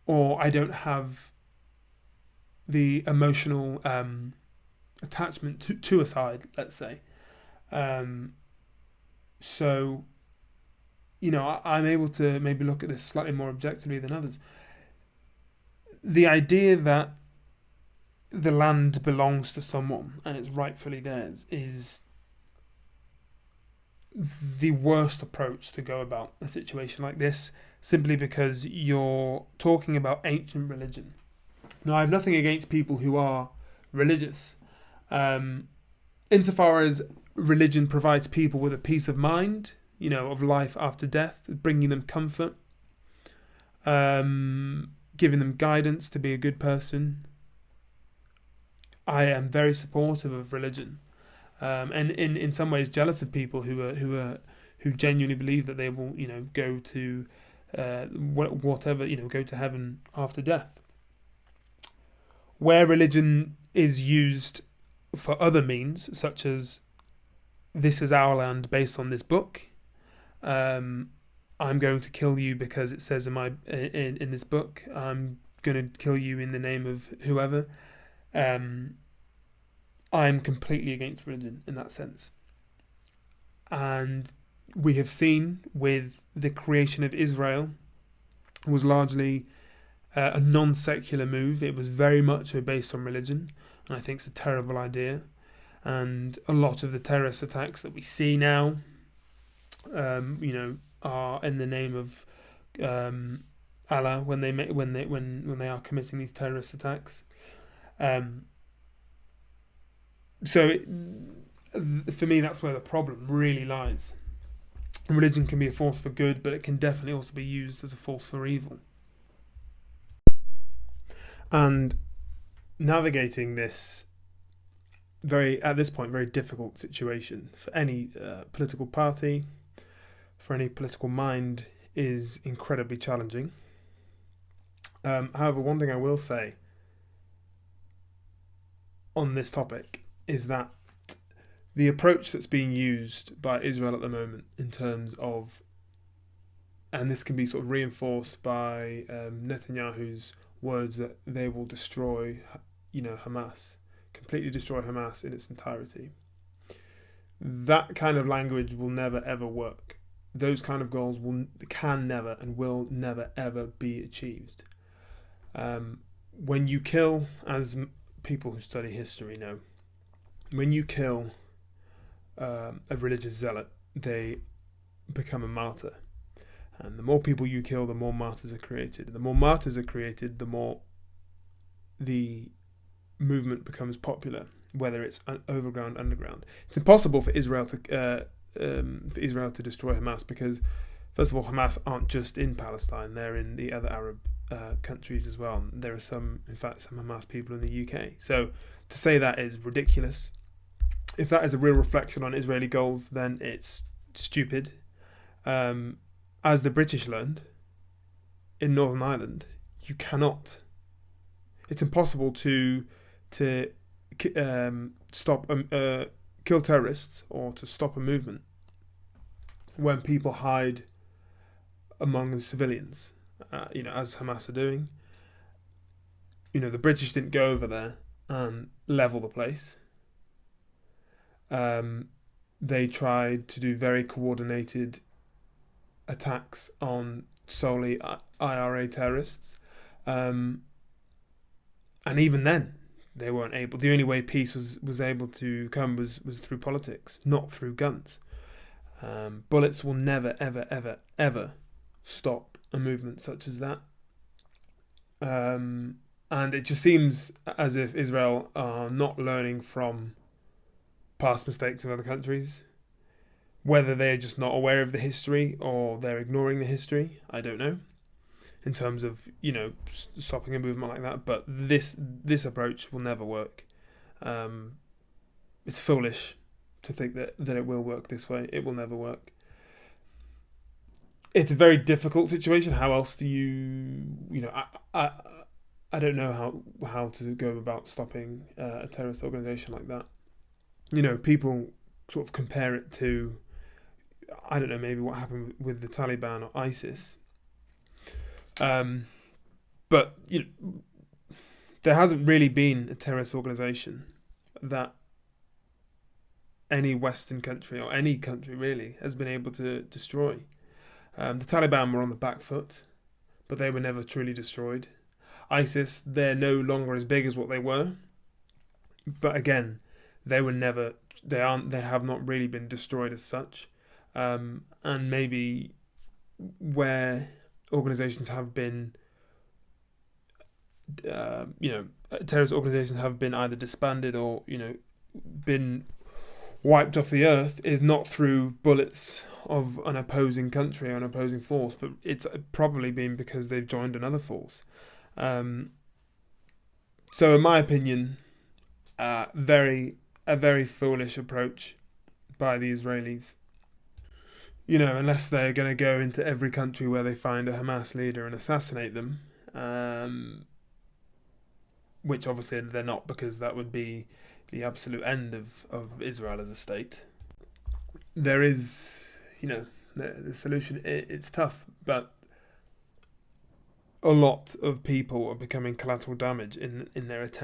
or I don't have the emotional attachment to a side, let's say. So, I'm able to maybe look at this slightly more objectively than others. The idea that the land belongs to someone and it's rightfully theirs is the worst approach to go about a situation like this, simply because you're talking about ancient religion. Now, I have nothing against people who are religious, insofar as religion provides people with a peace of mind, of life after death, bringing them comfort, giving them guidance to be a good person. I am very supportive of religion, and in some ways jealous of people who genuinely believe that they will, go to whatever, go to heaven after death. Where religion is used for other means, such as this is our land based on this book, I'm going to kill you because it says in this book, I'm going to kill you in the name of whoever, I'm completely against religion in that sense. And we have seen with the creation of Israel, it was largely a non-secular move. It was very much based on religion, and I think it's a terrible idea. And a lot of the terrorist attacks that we see now, are in the name of Allah when they are committing these terrorist attacks. So for me, that's where the problem really lies. Religion can be a force for good, but it can definitely also be used as a force for evil. And navigating this at this point, very difficult situation for any political party, for any political mind, is incredibly challenging. However, one thing I will say on this topic is that the approach that's being used by Israel at the moment in terms of, and this can be sort of reinforced by Netanyahu's words that they will destroy, Hamas, completely destroy Hamas in its entirety. That kind of language will never ever work. Those kind of goals can never and will never ever be achieved. When you kill, as people who study history know, when you kill a religious zealot, they become a martyr. And the more people you kill, the more martyrs are created. The more martyrs are created, the more the movement becomes popular, whether it's overground, underground. It's impossible for Israel to destroy Hamas because, first of all, Hamas aren't just in Palestine; they're in the other Arab countries as well. There are some Hamas people in the UK. So to say that is ridiculous. If that is a real reflection on Israeli goals, then it's stupid. As the British learned in Northern Ireland, you cannot. It's impossible to stop kill terrorists or to stop a movement when people hide among the civilians, as Hamas are doing. The British didn't go over there and level the place. They tried to do very coordinated attacks on solely IRA terrorists. And even then, they weren't able. The only way peace was able to come was through politics, not through guns. Bullets will never, ever, ever, ever stop a movement such as that. And it just seems as if Israel are not learning from past mistakes of other countries. Whether they're just not aware of the history or they're ignoring the history, I don't know. In terms of, stopping a movement like that, but this approach will never work. It's foolish to think that it will work this way. It will never work. It's a very difficult situation. How else do I don't know how to go about stopping a terrorist organization like that. People sort of compare it to, I don't know, maybe what happened with the Taliban or ISIS. But there hasn't really been a terrorist organization that any Western country or any country really has been able to destroy. The Taliban were on the back foot, but they were never truly destroyed. ISIS, they're no longer as big as what they were, but again, they have not really been destroyed as such. And maybe where organizations have been, terrorist organizations have been either disbanded or, been wiped off the earth is not through bullets of an opposing country or an opposing force, but it's probably been because they've joined another force. So in my opinion, a very foolish approach by the Israelis. Unless they're going to go into every country where they find a Hamas leader and assassinate them, which obviously they're not, because that would be the absolute end of Israel as a state. There is, the solution, it's tough, but a lot of people are becoming collateral damage in Israel's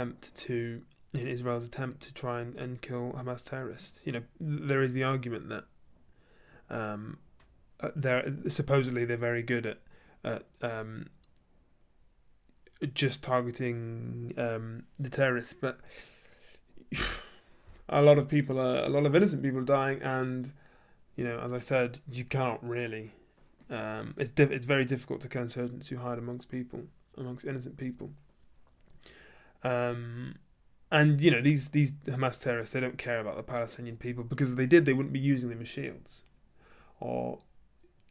attempt to try and kill Hamas terrorists. There is the argument that they're very good at just targeting the terrorists, but a lot of innocent people are dying, and as I said, you cannot really. It's very difficult to kill insurgents who hide amongst innocent people. And these Hamas terrorists, they don't care about the Palestinian people, because if they did, they wouldn't be using them as shields, or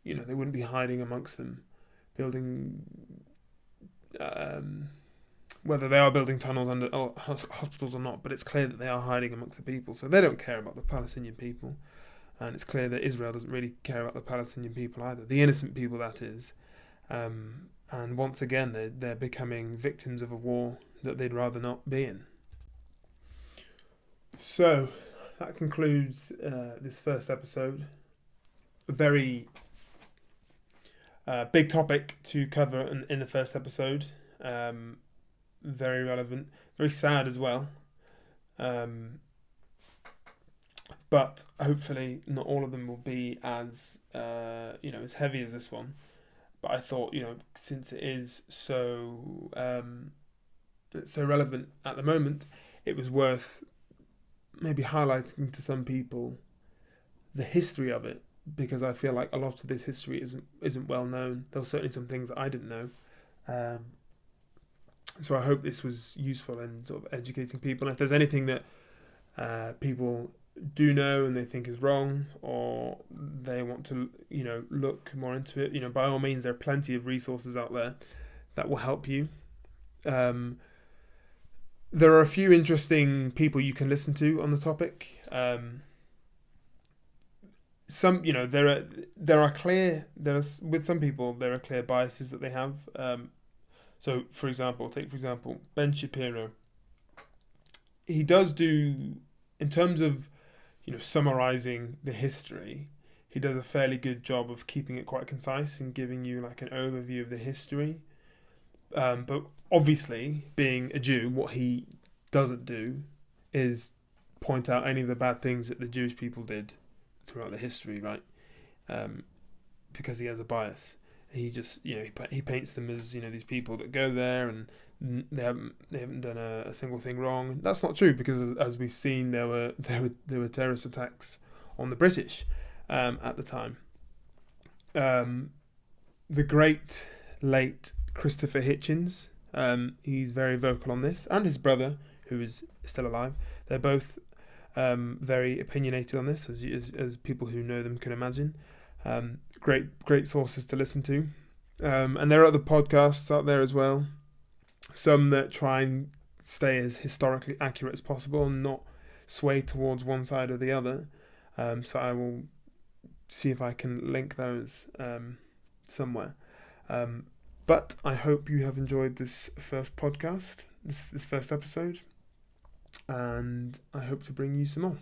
they wouldn't be hiding amongst them, building. Whether they are building tunnels under hospitals or not, but it's clear that they are hiding amongst the people. So they don't care about the Palestinian people, and it's clear that Israel doesn't really care about the Palestinian people either, the innocent people, that is. And once again, they're becoming victims of a war that they'd rather not be in. So that concludes this first episode. A very big topic to cover in the first episode. Very relevant, very sad as well. But hopefully not all of them will be as as heavy as this one. But I thought, since it is so relevant at the moment, it was worth maybe highlighting to some people the history of it, because I feel like a lot of this history isn't well known. There were certainly some things that I didn't know. So I hope this was useful in sort of educating people. And if there's anything that people do know and they think is wrong, or they want to, look more into it, by all means, there are plenty of resources out there that will help you. There are a few interesting people you can listen to on the topic. Some, with some people, there are clear biases that they have. So, for example, Ben Shapiro. He does do, in terms of, summarizing the history, he does a fairly good job of keeping it quite concise and giving you like an overview of the history. But obviously, being a Jew, what he doesn't do is point out any of the bad things that the Jewish people did throughout the history, right? Because he has a bias. He just, he paints them as, these people that go there and they haven't done a single thing wrong. That's not true, because as we've seen, there were terrorist attacks on the British at the time. The great late Christopher Hitchens, he's very vocal on this, and his brother, who is still alive. They're both very opinionated on this, as people who know them can imagine. Great sources to listen to. And there are other podcasts out there as well. Some that try and stay as historically accurate as possible and not sway towards one side or the other. So I will see if I can link those somewhere. But I hope you have enjoyed this first podcast, this first episode, and I hope to bring you some more.